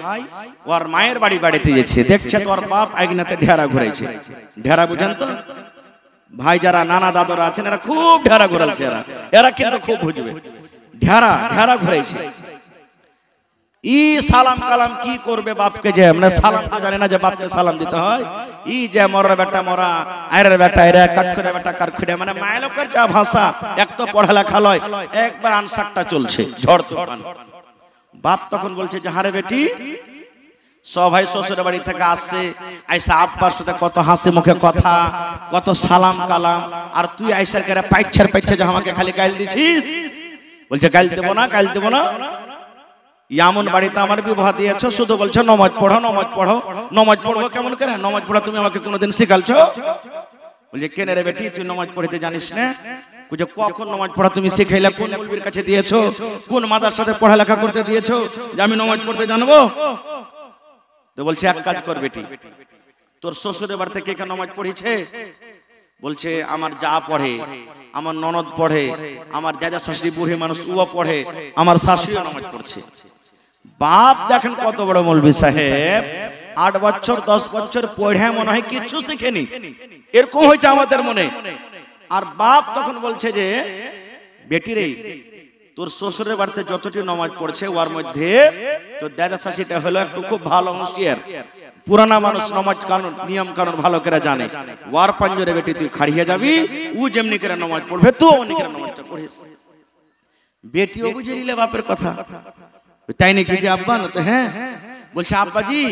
ওর মায়ের বাড়িতে গেছে, দেখছে তো ওর বাপ আগনাতে ঢেরা ঘুরেছে। ঢেরা বুঝেন তো ভাই, যারা নানা দাদরা আছেন এরা খুব ঢেরা ঘুরালছে, এরা কিন্তু খুব বুঝবে। ঢেরা ঘুরেছে। ই সালাম কালাম কি করবে বাপকে, যে মানে সালাম তো জানে না যে বাপকে সালাম দিতে হয়। ই যে মরার বেটা মরা, আয়ের বেটা এরা, কাঠখুড়ে বেটা কাঠখুড়ে, মানে মায়ের লোকের যা ভাষা, এক তো পড়ালেখা লয়, একবার আনসারটা চলছে ঝড় তুফান। বাপ তখন বলছে যে, হারে বেটি, সবাই শ্বশুরের বাড়ি থেকে আসছে, আইসা আব্বার সাথে কত হাসি মুখে কথা, কত সালাম কালাম, আর তুই আইসার করে পাইচ্ছে যে আমাকে খালি গাইল দিছিস। বলছে গাইল দেবো না, গাইল দেবো না। এমন বাড়িতে আমার বিবাহ দিয়েছ, শুধু বলছো নামাজ পড়ো, নামাজ পড়ো। নামাজ পড়বো কেমন করে? নামাজ পড়া তুমি আমাকে কোনোদিন শিখালছো? বলছে কেন রে বেটি, তুই নামাজ পড়তে জানিস না? বুঝে কখন নামাজ পড়া তুমি শিখাইলা? কোন মৌলবীর কাছে দিয়েছো? কোন মাদ্রাসাতে পড়ালেখা করতে দিয়েছো যে আমি নামাজ পড়তে জানবো? তো বলছে এক কাজ কর বেটি, তোর শ্বশুরের বাড়ি থেকে কে নামাজ পড়েছে? বলছে আমার যা পড়ে, আমার ননদ পড়ে, আমার দাদা শাশুড়ি বুড়ি মানুষ ও পড়ে, আমার শাশুড়িও নামাজ পড়ছে। বাপ দেখেন কত বড় মৌলবী সাহেব, 8 বছর 10 বছর পড়ে মনে হয় কিচ্ছু শিখেনি, এরকম হয়েছে আমাদের মনে। আর বাপ তখন বলছে যে, বেটি রে, তোর শ্বশুরের বাড়িতে যতটি নামাজ পড়ছে ওর মধ্যে তোর দাদা শাশুড়িটা হলো একটু খুব ভালো হুঁশিয়ার, পুরানা মানুষ, নামাজ কানুন নিয়ম কানুন ভালো করে জানে। ওয়ার পাঞ্জরে বেটি তুই খাড়িয়ে যাবি, ও যেমনি করে নামাজ পড়বে তুই অমনি করে নামাজটা পড়িস। বেটিও বুঝে নিলে বাপের কথা, তাই নাকি যে আব্বা? না তো হ্যাঁ। বলছে আব্বাজি,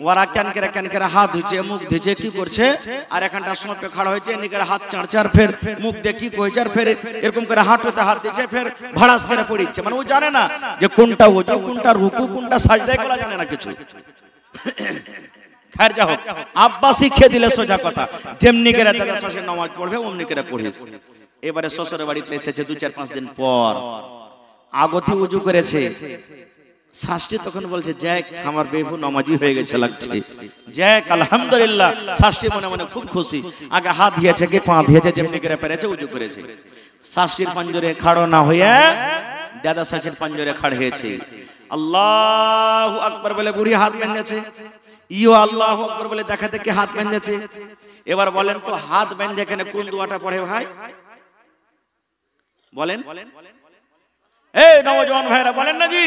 ওরা কেন করে হাত ধুচ্ছে, মুখ ধুচ্ছে, কি করছে, আর এখানটা সময় খাড়া হয়েছে, এমনি করে হাত চাঁড়ছে, আর ফের মুখ দিয়ে কি কইছে, আর ফের এরকম করে হাঁটুতে হাত দিচ্ছে, ফের ভাড়াস করে পড়িচ্ছে। মানে ও জানে না যে কোনটা ওজু, কোনটা রুকু, কোনটা সাজদা, এগুলো জানে না কিছু। খার যা হোক, আব্বা শিখিয়ে দিলে সোজা কথা, যেমনি করে দাদা শাশুড়ি নামাজ পড়বে অমনি করে পড়িস। এবারে শ্বশুরের বাড়িতে এসেছে 2-4-5 দিন পর, আগতি উজু করেছে, শাস্ত্রী তখন বলছে, যাক আমার বেবু নামাজি হয়ে গেছে লাগছে, যাক আলহামদুলিল্লাহ। শাস্ত্রী মনে মনে খুব খুশি। আগে হাত দিয়েছে কি পা দিয়েছে, যেমনি করে পেরেছে উজু করেছে। শাস্ত্রীর পাঞ্জরে খাড়ো না হয়ে দাদা শাস্ত্রীর পাঞ্জরে খাড় হয়েছে। আল্লাহু আকবার বলে বুড়ি হাত বেঁধেছে। ইও আল্লাহু আকবার বলে দেখাতে কি হাত বেঁধেছে। এবার বলেন তো হাত বেঁধে এখানে কোন দোয়াটা পড়ে ভাই? বলেন এই নওজওয়ান ভাইরা বলেন না জি,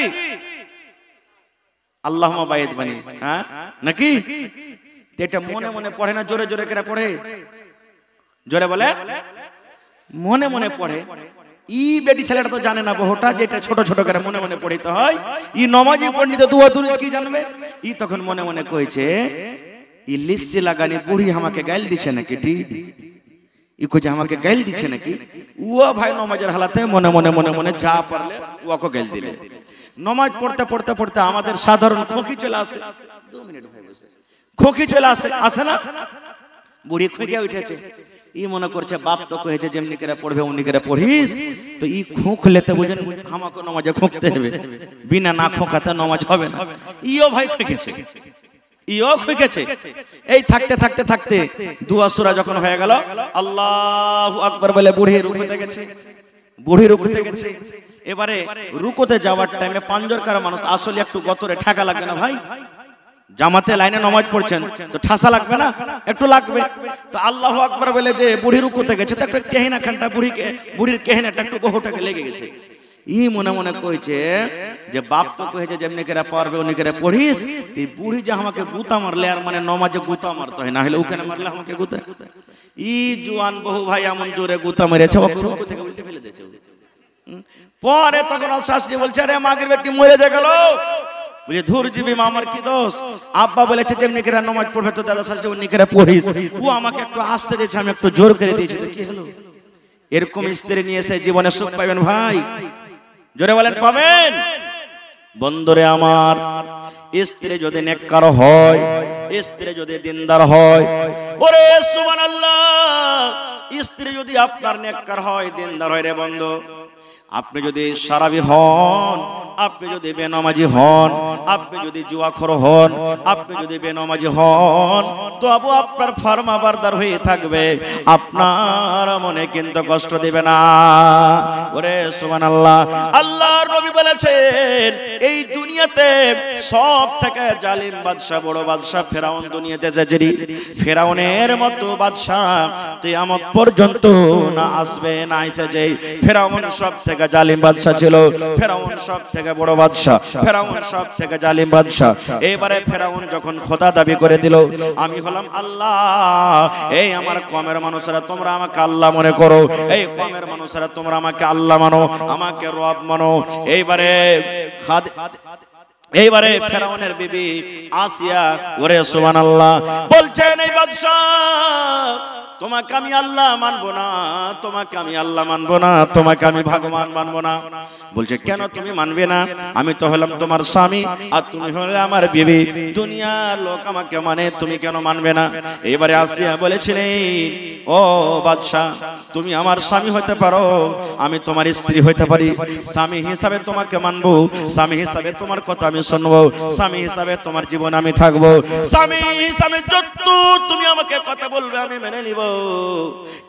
আল্লাহুম্মা বাইদ বানি, হ্যাঁ নাকি? এটা মনে মনে পড়ে না জোরে জোরে করে পড়ে? জোরে বলে মনে মনে পড়ে। ই বেটি ছেলেটা তো জানে না বহুটা, যেটা ছোট ছোট করে মনে মনে পড়িতে হয়। ই নমাজি পণ্ডিত দুয়া দুরি কি জানবে? ই তখন মনে মনে কইছে, ই লিসি লাগানি বুড়ি আমাকে গাইল দিছে নাকি? ই কইছে আমাকে গাইল দিছে নাকি? ও ভাই নমাজের হালাতে মনে মনে মনে মনে যা পারলে ওকে গাইল দিলে। নমাজ পড়তে পড়তে পড়তে আমাদের সাধারণ খোঁকি চলে আসে। 2 মিনিট ভাই বসে খোঁকি চলে আসে, আসে না? বুড়ি খুঁকে উঠেছে। ই মনে করছে বাপ তো কয়েছে যেমনি করে পড়বে অমনি করে পড়িস, তো ই খুঁক লেতে বুঝেন আমাকে নমাজে খুঁকতে হবে, বিনা না খোঁকাতে নমাজ হবে না। ইও ভাই খুঁকেছে, ইও খুঁকেছে। এই থাকতে থাকতে থাকতে দুয়া সূরা যখন হয়ে গেল, আল্লাহু আকবার বলে বুড়ি রুকুতে গেছে। বুড়ি রুকুতে গেছে। এবারে রুকুতে যাওয়ার টাইমে পাঞ্জরকার মানুষ আসলে একটু গতরে ঠাকা লাগবে না ভাই? জামাতে লাইনে নামাজ পড়ছেন তো ঠাসা লাগবে না? একটু লাগবে। তো আল্লাহু আকবার বলে যে বুড়ি রুকুতে গেছে, তো একটা কেহিনা খানটা বুড়ির কেহিনাটা একটু বহুটাকে লেগে গেছে। ই মনে মনে কইছে যে বাপ তো কইছে যেমনি করে পড়বে অমনি করে পড়িস, তুই বুড়ি যে আমাকে গুতা মারলে, আর মানে নমাজে গুতা মারতে হয় না, হলে ওখানে মারলে আমাকে গুতা। ই জওয়ান বহু ভাই এমন জোরে গুতা মেরেছে ওকে রুকু থেকে উল্টে ফেলে দিয়েছে। পরে তখন শাস্ত্রী বলছে, আরে মাগের বেটি মরে গেল। বলে ধুর জীবী মা, আমার কি দোষ? আব্বা বলেছে যেমনি করে নামাজ পড়বে তো দাদা শাস্ত্রী অমনি করে পড়িস। ও আমাকে একটু আসতে দিয়েছে, আমি একটু জোর করে দিয়েছি, তো কি হলো? এরকম স্ত্রী নিয়ে এসে জীবনে সুখ পাবেন ভাই? জোরে বলেন পাবেন? বন্ধুরে আমার, স্ত্রী যদি নেককার হয়, স্ত্রী যদি দিনদার হয়, ওরে সুবহানাল্লাহ, স্ত্রী যদি আপনার নেককার হয়, দিনদার হয় রে বন্ধু, আপনি যদি সারাবি হন, আপনি যদি বেনামাজি হন, আপনি যদি জুয়াখোর হন, আপনি যদি বেনামাজি হন, তবু আপনার ফরমাবরদার হয়ে থাকবে, আপনার মনে কিন্তু কষ্ট দিবে না। ওরে সুবহানাল্লাহ, আল্লাহর নবী বলেছেন এই দুনিয়াতে সব থেকে জালিম বাদশা, বড় বাদশা ফেরাউন দুনিয়াতে এসেছে। ফেরাউনের মতো বাদশা কিয়ামত পর্যন্ত না আসবে, না এসেছে। ফেরাউন সব থেকে জালিম বাদশা ছিল, ফেরাউন সব থেকে বড় বাদশা, ফেরাউন সব থেকে জালিম বাদশা। এবারে ফেরাউন যখন খোদা দাবি করে দিল, আমি হলাম আল্লাহ, এই আমার কমের মানুষেরা তোমরা আমাকে আল্লাহ মনে করো, এই কমের মানুষেরা তোমরা আমাকে আল্লাহ মানো, আমাকে রব মানো। এইবারে ফেরাউনের বিবি আসিয়া, ওরে সুবহানাল্লাহ, বলছেন এই বাদশা তোমাকে আমি আল্লাহ মানবো না, তোমাকে আমি আল্লাহ মানবো না, তোমাকে আমি ভগবান মানবো না। বলছে কেন তুমি মানবে না? আমি তো হলাম তোমার স্বামী, আর তুমি হলে আমার বিবি। দুনিয়ার লোক আমাকে মানে, তুমি কেন মানবে না? এবারে আসিয়া বলেছিলেন, ও বাদশা, তুমি আমার স্বামী হতে পারো, আমি তোমার স্ত্রী হতে পারি। স্বামী হিসাবে তোমাকে মানবো, স্বামী হিসাবে তোমার কথা আমি শুনবো, স্বামী হিসাবে তোমার জীবন আমি থাকবো, স্বামী হিসাবে যত তুমি আমাকে কথা বলবে আমি মেনে নিব।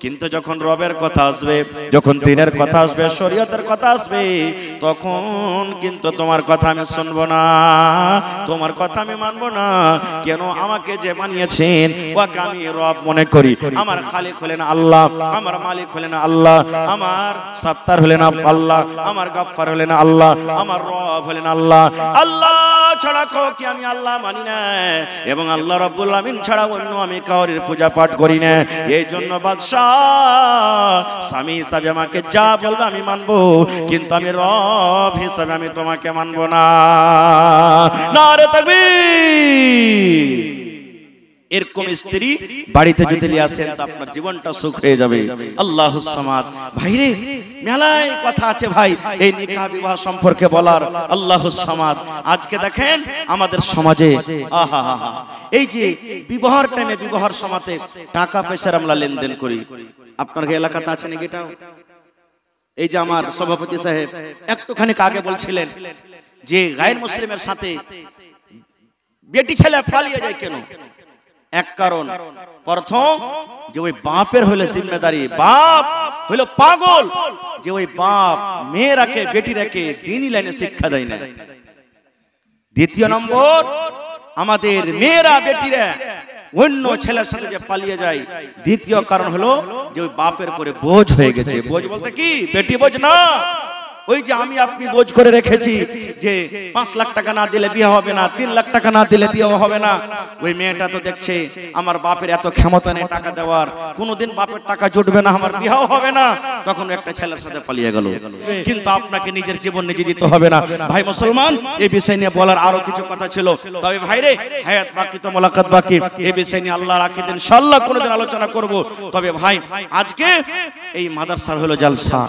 কিন্তু যখন রবের কথা আসবে, যখন দিনের কথা আসবে, শরীয়তের কথা আসবে, তখন কিন্তু তোমার কথা আমি শুনবো না, তোমার কথা আমি মানবো না। কেন? আমাকে যে বানিয়েছেন ওকে আমি রব মনে করি। আমার খালিক হলেন আল্লাহ, আমার মালিক হলেন আল্লাহ, আমার সাত্তার হলেন আল্লাহ, আমার গাফফার হলেন আল্লাহ, আমার রব হলেন আল্লাহ। আল্লাহ ছাড়া কাউকে আমি আল্লাহ মানি না, এবং আল্লাহ রাব্বুল আমিন ছাড়া অন্য আমি কাউরির পূজা পাঠ করি না। এই জন্য বাদশা স্বামী হিসাবে আমাকে যা বলবে আমি মানবো, কিন্তু আমি রব হিসাবে আমি তোমাকে মানবো না। নারে তাকবীর! এরকম স্ত্রী বাড়িতে যদি নিয়ে আসেন তো আপনার জীবনটা সুখ হয়ে যাবে। আল্লাহুস সামাদ। ভাইরে মেলায় কথা আছে ভাই এই নিকাহ বিবাহ সম্পর্কে বলার। আল্লাহুস সামাদ। আজকে দেখেন আমাদের সমাজে এই যে বিবাহের টাইমে, বিবাহের সময়তে টাকা পয়সার আমরা লেনদেন করি। আপনার এলাকাতে আছে নাকি এটাও? এই যে আমার সভাপতি সাহেব একটুখানি আগে বলছিলেন যে গায়ের মুসলিমের সাথে বেটি ছেলে পালিয়ে যায় কেন? এক কারণ, প্রথম যে ওই বাপের হলো জিম্মেদারি, বাপ হলো পাগল, যে ওই বাপ মেয়েরাকে বেটিরাকে দ্বীনি লাইনে শিক্ষা দেয় না। দ্বিতীয় নম্বর, আমাদের মেয়েরা বেটিরা অন্য ছেলের সাথে যে পালিয়ে যায়, দ্বিতীয় কারণ হলো যে ওই বাপের করে বোঝ হয়ে গেছে। বোঝ বলতে কি? বেটি বোঝ না, ওই যে আমি আপনি বোঝ করে রেখেছি যে 5 লাখ টাকা না দিলে বিয়ে হবে না, 3 লাখ টাকা না দিলে বিয়ে হবে না। ওই মেয়েটা তো দেখছে আমার বাপের এত ক্ষমতা নেই টাকা দেওয়ার, কোনোদিন বাপের টাকা জুটবে না, আমার বিয়েও হবে না, তখন একটা ছেলের সাথে পালিয়ে গেল। কিন্তু আপনাকে নিজের জীবন নিজে দিতে হবে না ভাই মুসলমান। এই বিষয় নিয়ে বলার আরো কিছু কথা ছিল, তবে ভাইরে হায়াত বাকি তো মোলাকাত বাকি। এই বিষয় নিয়ে আল্লাহ রাখি দিন ইনশাআল্লাহ কোনোদিন আলোচনা করব। তবে ভাই আজকে এই মাদ্রাসার হলো জলসা,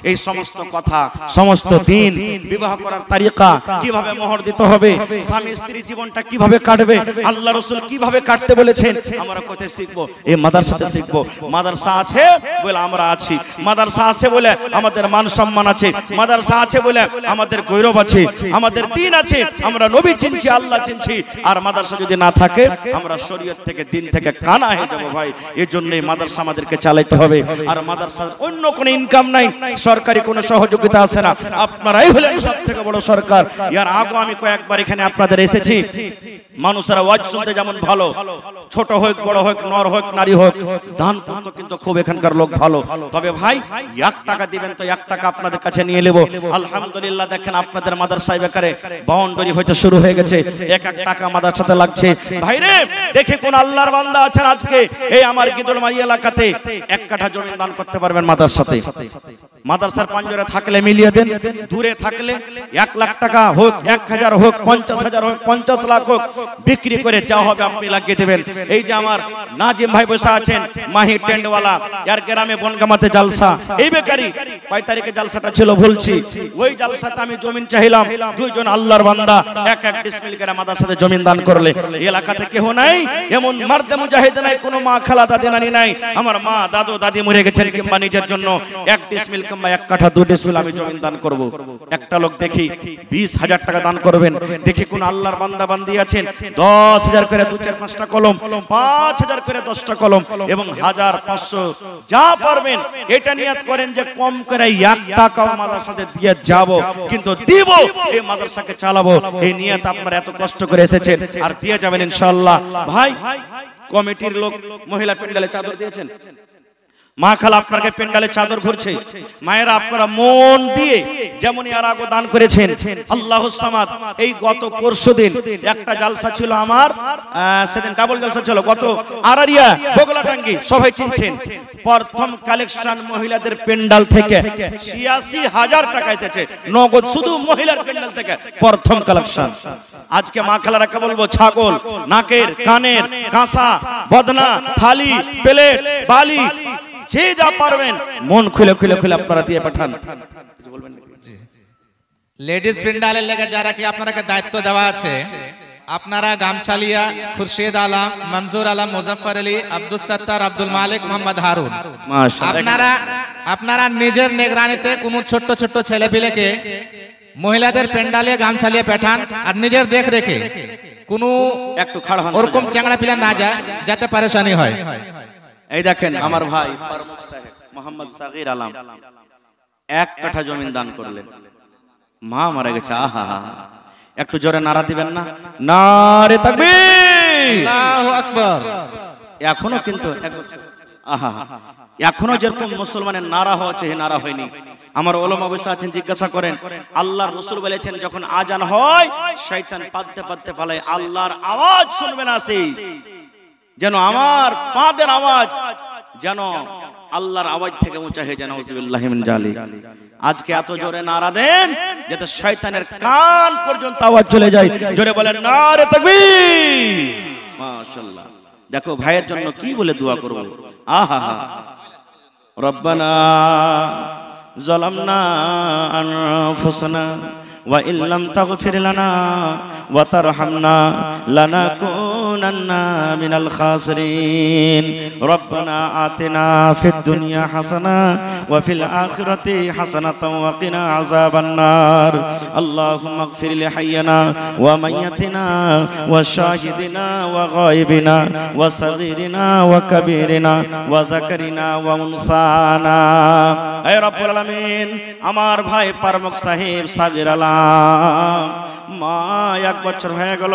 এই সমস্ত কথা, সমস্ত দিন, বিবাহ করার তারিকা, কিভাবে মোহর দিতে হবে, স্বামী স্ত্রী জীবনটা কিভাবে কাটবে, আল্লাহ রাসূল কিভাবে কাটতে বলেছেন, আমরা কোথায় শিখবো? এই মাদ্রাসাতে শিখবো। মাদ্রাসা আছে বলে আমরা আছি, মাদ্রাসা আছে বলে আমাদের মান সম্মান আছে, মাদ্রাসা আছে বলে আমাদের গৌরব আছে, আমাদের দিন আছে, আমরা নবী চিনছি, আল্লাহ চিনছি। আর মাদ্রাসা যদি না থাকে আমরা শরীয়ত থেকে, দিন থেকে কানা হয়ে যাব ভাই। এর জন্য এই মাদ্রাসা আমাদেরকে চালাতে হবে। আর মাদ্রাসার অন্য কোনো ইনকাম নাই, সরকারি কোনো সহযোগিতা আছে না, আপনারাই হলেন সব থেকে বড় সরকার। ইয়ার আগে আমি কয়েকবার এখানে আপনাদের এসেছি, মানুষেরা ওয়াজ শুনতে যেমন ভালো, ছোট হোক বড় হোক, নর হোক নারী হোক, দান করতে কিন্তু খুব এখানকার লোক ভালো। তবে ভাই 1 টাকা দিবেন তো 1 টাকা আপনাদের কাছে নিয়ে নেব। আলহামদুলিল্লাহ দেখেন আপনাদের মাদ্রাসায় বেকারে বাউন্ডারি হয়তো শুরু হয়ে গেছে, 1 টাকা মাদ্রাসাতে লাগছে। ভাইরে দেখে কোন আল্লাহর বান্দা আছেন আজকে এই আমার গিদড়মারি এলাকাতে 1 কাঠা জমি দান করতে পারবেন মাদ্রাসাতে? মাদ্রাসার পাঞ্জরে থাকলে মিলিয়ে দেন, দূরে থাকলে 1 লাখ টাকা হোক, 1000 হোক, 50,000 হোক, 50 লাখ হোক, বিক্রি করে যা হবে আপনি লাগিয়ে দেবেন। এই যে আমার নাজিম ভাই বসে আছেন, মাহি টেন্টওয়ালা, এর গ্রামে বনগামাতে জালসা, এই বেকারি কয় তারিখে জালসাটা ছিল ভুলছি, ওই জালসাতে আমি জমিন চাইলাম, 2 জন আল্লাহর বান্দা 1 ডিসমিল করে মাদ্রাসাতে জমিন দান করলে। এই এলাকাতে কেউ নাই এমন মারদে মুজাহিদ নাই, কোনো মা খালা দাদি নানি নাই, আমার মা দাদু দাদি মরে গেছেন, কিংবা নিজের জন্য 1 ডিসমিল কিংবা 1 কাঠা 2 ডিসমিল আমি জমিন দান করব। একটা লোক দেখি 20,000 টাকা দান করবেন, দেখি কোন আল্লাহর বান্দা বান্দি আছেন 10,000 করে 2 4 5টা কলম, 5,000 করে 10টা কলম, এবং 1,000 500 যা পারবেন এটা নিয়ত করেন যে কম করে 1 টাকাও মাদ্রাসাতে দিয়ে যাব, কিন্তু দিব, এই মাদ্রাসাকে চালাবো। এই নিয়ত আপনারা এত কষ্ট করে এসেছেন আর দিয়ে যাবেন ইনশাআল্লাহ। ভাই কমিটির লোক মহিলা প্যান্ডেলে চাদর দিয়েছেন, মা খালা আপনাকে প্যান্ডেলে চাদর ঘুরছে, মায়েরা আপনারা মন দিয়ে যেমন এর আগে দান করেছেন। আল্লাহুস সামাদ, এই গত পরশুদিন একটা জালসা ছিল আমার, সেদিন ডাবল জালসা ছিল, গত আরারিয়া বগলাটাঙ্গি সবাই চিনছেন। প্রথম কালেকশন মহিলাদের প্যান্ডেল থেকে 86,000 টাকা এসেছে নগদ, শুধু মহিলার প্যান্ডেল থেকে প্রথম কালেকশন। আজকে মা খালারাকে বলবো ছাগল, নাকের, কানের, কাঁসা, বদনা, থালি, প্লেট, বালি, যে যা পারবেন মন খুলে খুলে খুলে আপনারা দিয়ে পাঠান। লেডিস প্যান্ডেলের লেগে যারা কি আপনাকে দায়িত্ব দেওয়া আছে, আপনারা গামছালিয়া, খুরশেদ আলম, মনজুর আলম, মুজফর আলী, আব্দুল সত্তার, আব্দুল মালিক, মোহাম্মদ হারুন, আপনারা নিজের নিগরানিতে কোন ছোট্ট ছোট্ট ছেলে পিলেকে মহিলাদের প্যান্ডেলে গামছালিয়ে পাঠান, আর নিজের দেখ রেখে কোন একটু খাড়া হন, ওরকম চ্যাংড়া পিলা না যায় যাতে পরেশানি হয়। এই দেখেন আমার ভাই প্রমুখ সাহেব মোহাম্মদ সাগির আলম 1 কাঠা জমিন দান করলেন, মা মারা গেছে। আহা, একটু জোরে নারা দিবেন না? নারে তাকবীর, আল্লাহু আকবার। এখনো কিন্তু আহা, এখনো যেরকম মুসলমানের নারা হচ্ছে, হে নারা হয়নি। আমার ওলামা বসে আছেন, জিজ্ঞাসা করেন, আল্লাহর রাসূল বলেছেন যখন আজান হয় শয়তান পাদতে পাদতে পালায়, আল্লাহর আওয়াজ শুনবে না সেই, যেন আমার পাদের আওয়াজ যেন আল্লাহর আওয়াজ থেকে উঁচা হয়ে যায়। নাউযুবিল্লাহি মিন জালিক। আজকে এত জোরে নারা দেন যাতে শয়তানের কান পর্যন্ত আওয়াজ চলে যায়। জোরে বলেন নারে তাকবীর, মাশাআল্লাহ। দেখো ভাইয়ের জন্য কি বলে দোয়া করব। আহা, রব্বানা যালামনা আনফুসানা ওয়া ইল্লাম তাগফির লানা ওয়া তারহামনা লানাকুন لنكونن من الخاسرين ربنا آتنا في الدنيا حسنة وفي الآخرة حسنة وقنا عذاب النار اللهم اغفر لحينا وميتنا وشاهدنا وغائبنا وصغيرنا وكبيرنا وذكرنا وأنثانا اے رب العالمین আমার ভাই পারমুখ সাহেব সাগির আলম মা 1 বছর হয়ে গেল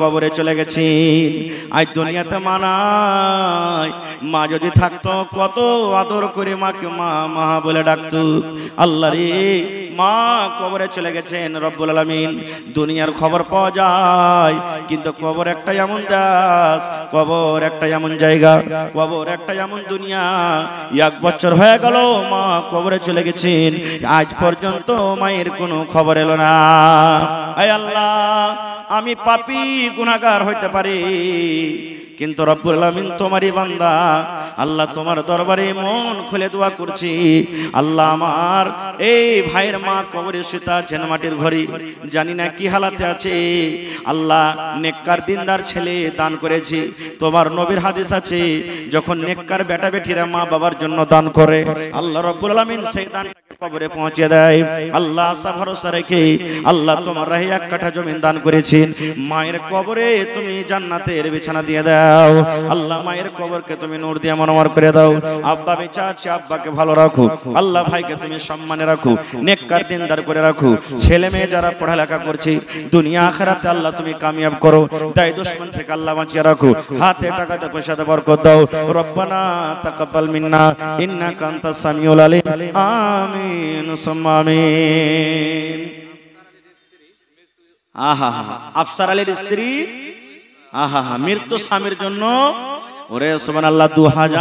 কবরে চলে গেছেন আজ দুনিয়াতে মা নাই মা যদি থাকতো কত আদর করে মাকে মা মা বলে ডাকতো আল্লাহ রে মা কবরে চলে গেছেন রব্বুল আলামিন দুনিয়ার খবর পাওয়া যায় কিন্তু কবর একটা এমন দাস কবর একটা এমন জায়গা কবর একটা এমন দুনিয়া 1 বছর হয়ে গেল মা কবরে চলে গেছেন আজ পর্যন্ত মায়ের কোনো খবর এলো না আয় আল্লাহ আমি পাপী গুনাহগার হইতে পারি কিন্তু রব্বুল আলামিন তোমারই বান্দা আল্লাহ তোমার দরবারে মন খুলে দোয়া করছি আল্লাহ আমার এই ভাইয়ের মা কবরে শুয়ে আছেন মাটির ঘরে জানি না কি হালাতে আছে আল্লাহ নেককার দিনদার ছেলে দান করেছি তোমার নবীর হাদিস আছে যখন নেককার বেটা বেটিরা মা বাবার জন্য দান করে আল্লাহ রব্বুল আলামিন সেই দান কবরে পৌঁছে দেয় আল্লাহ আশা ভরসা রেখে আল্লাহ তোমার রাহে 1 কাঠা জমি দান করেছেন মায়ের কবরে তুমি জান্নাতের বিছানা দিয়ে দাও আল্লাহ মায়ের কবরকে তুমি নূর দিয়ে মনোমর করে দাও আব্বা বেঁচে আছে আব্বাকে ভালো রাখো আল্লাহ ভাইকে তুমি সম্মানে রাখো নেককার দিনদার করে রাখো ছেলে মেয়ে যারা পড়ালেখা করছে দুনিয়া আখিরাতে আল্লাহ তুমি কামিয়াব করো দায় দুশমন থেকে আল্লাহ বাঁচিয়ে রাখো হাতে টাকাতে পয়সাতে বরকত দাও রব্বানা তাকাব্বাল মিন্না ইন্নাকা আনতাস সামিউল আলিম আমিন সুম্মা আমিন আহা আফসার আলীর স্ত্রী আহা মৃত্যু স্বামীর জন্য ওরে সুবহানাল্লাহ 2000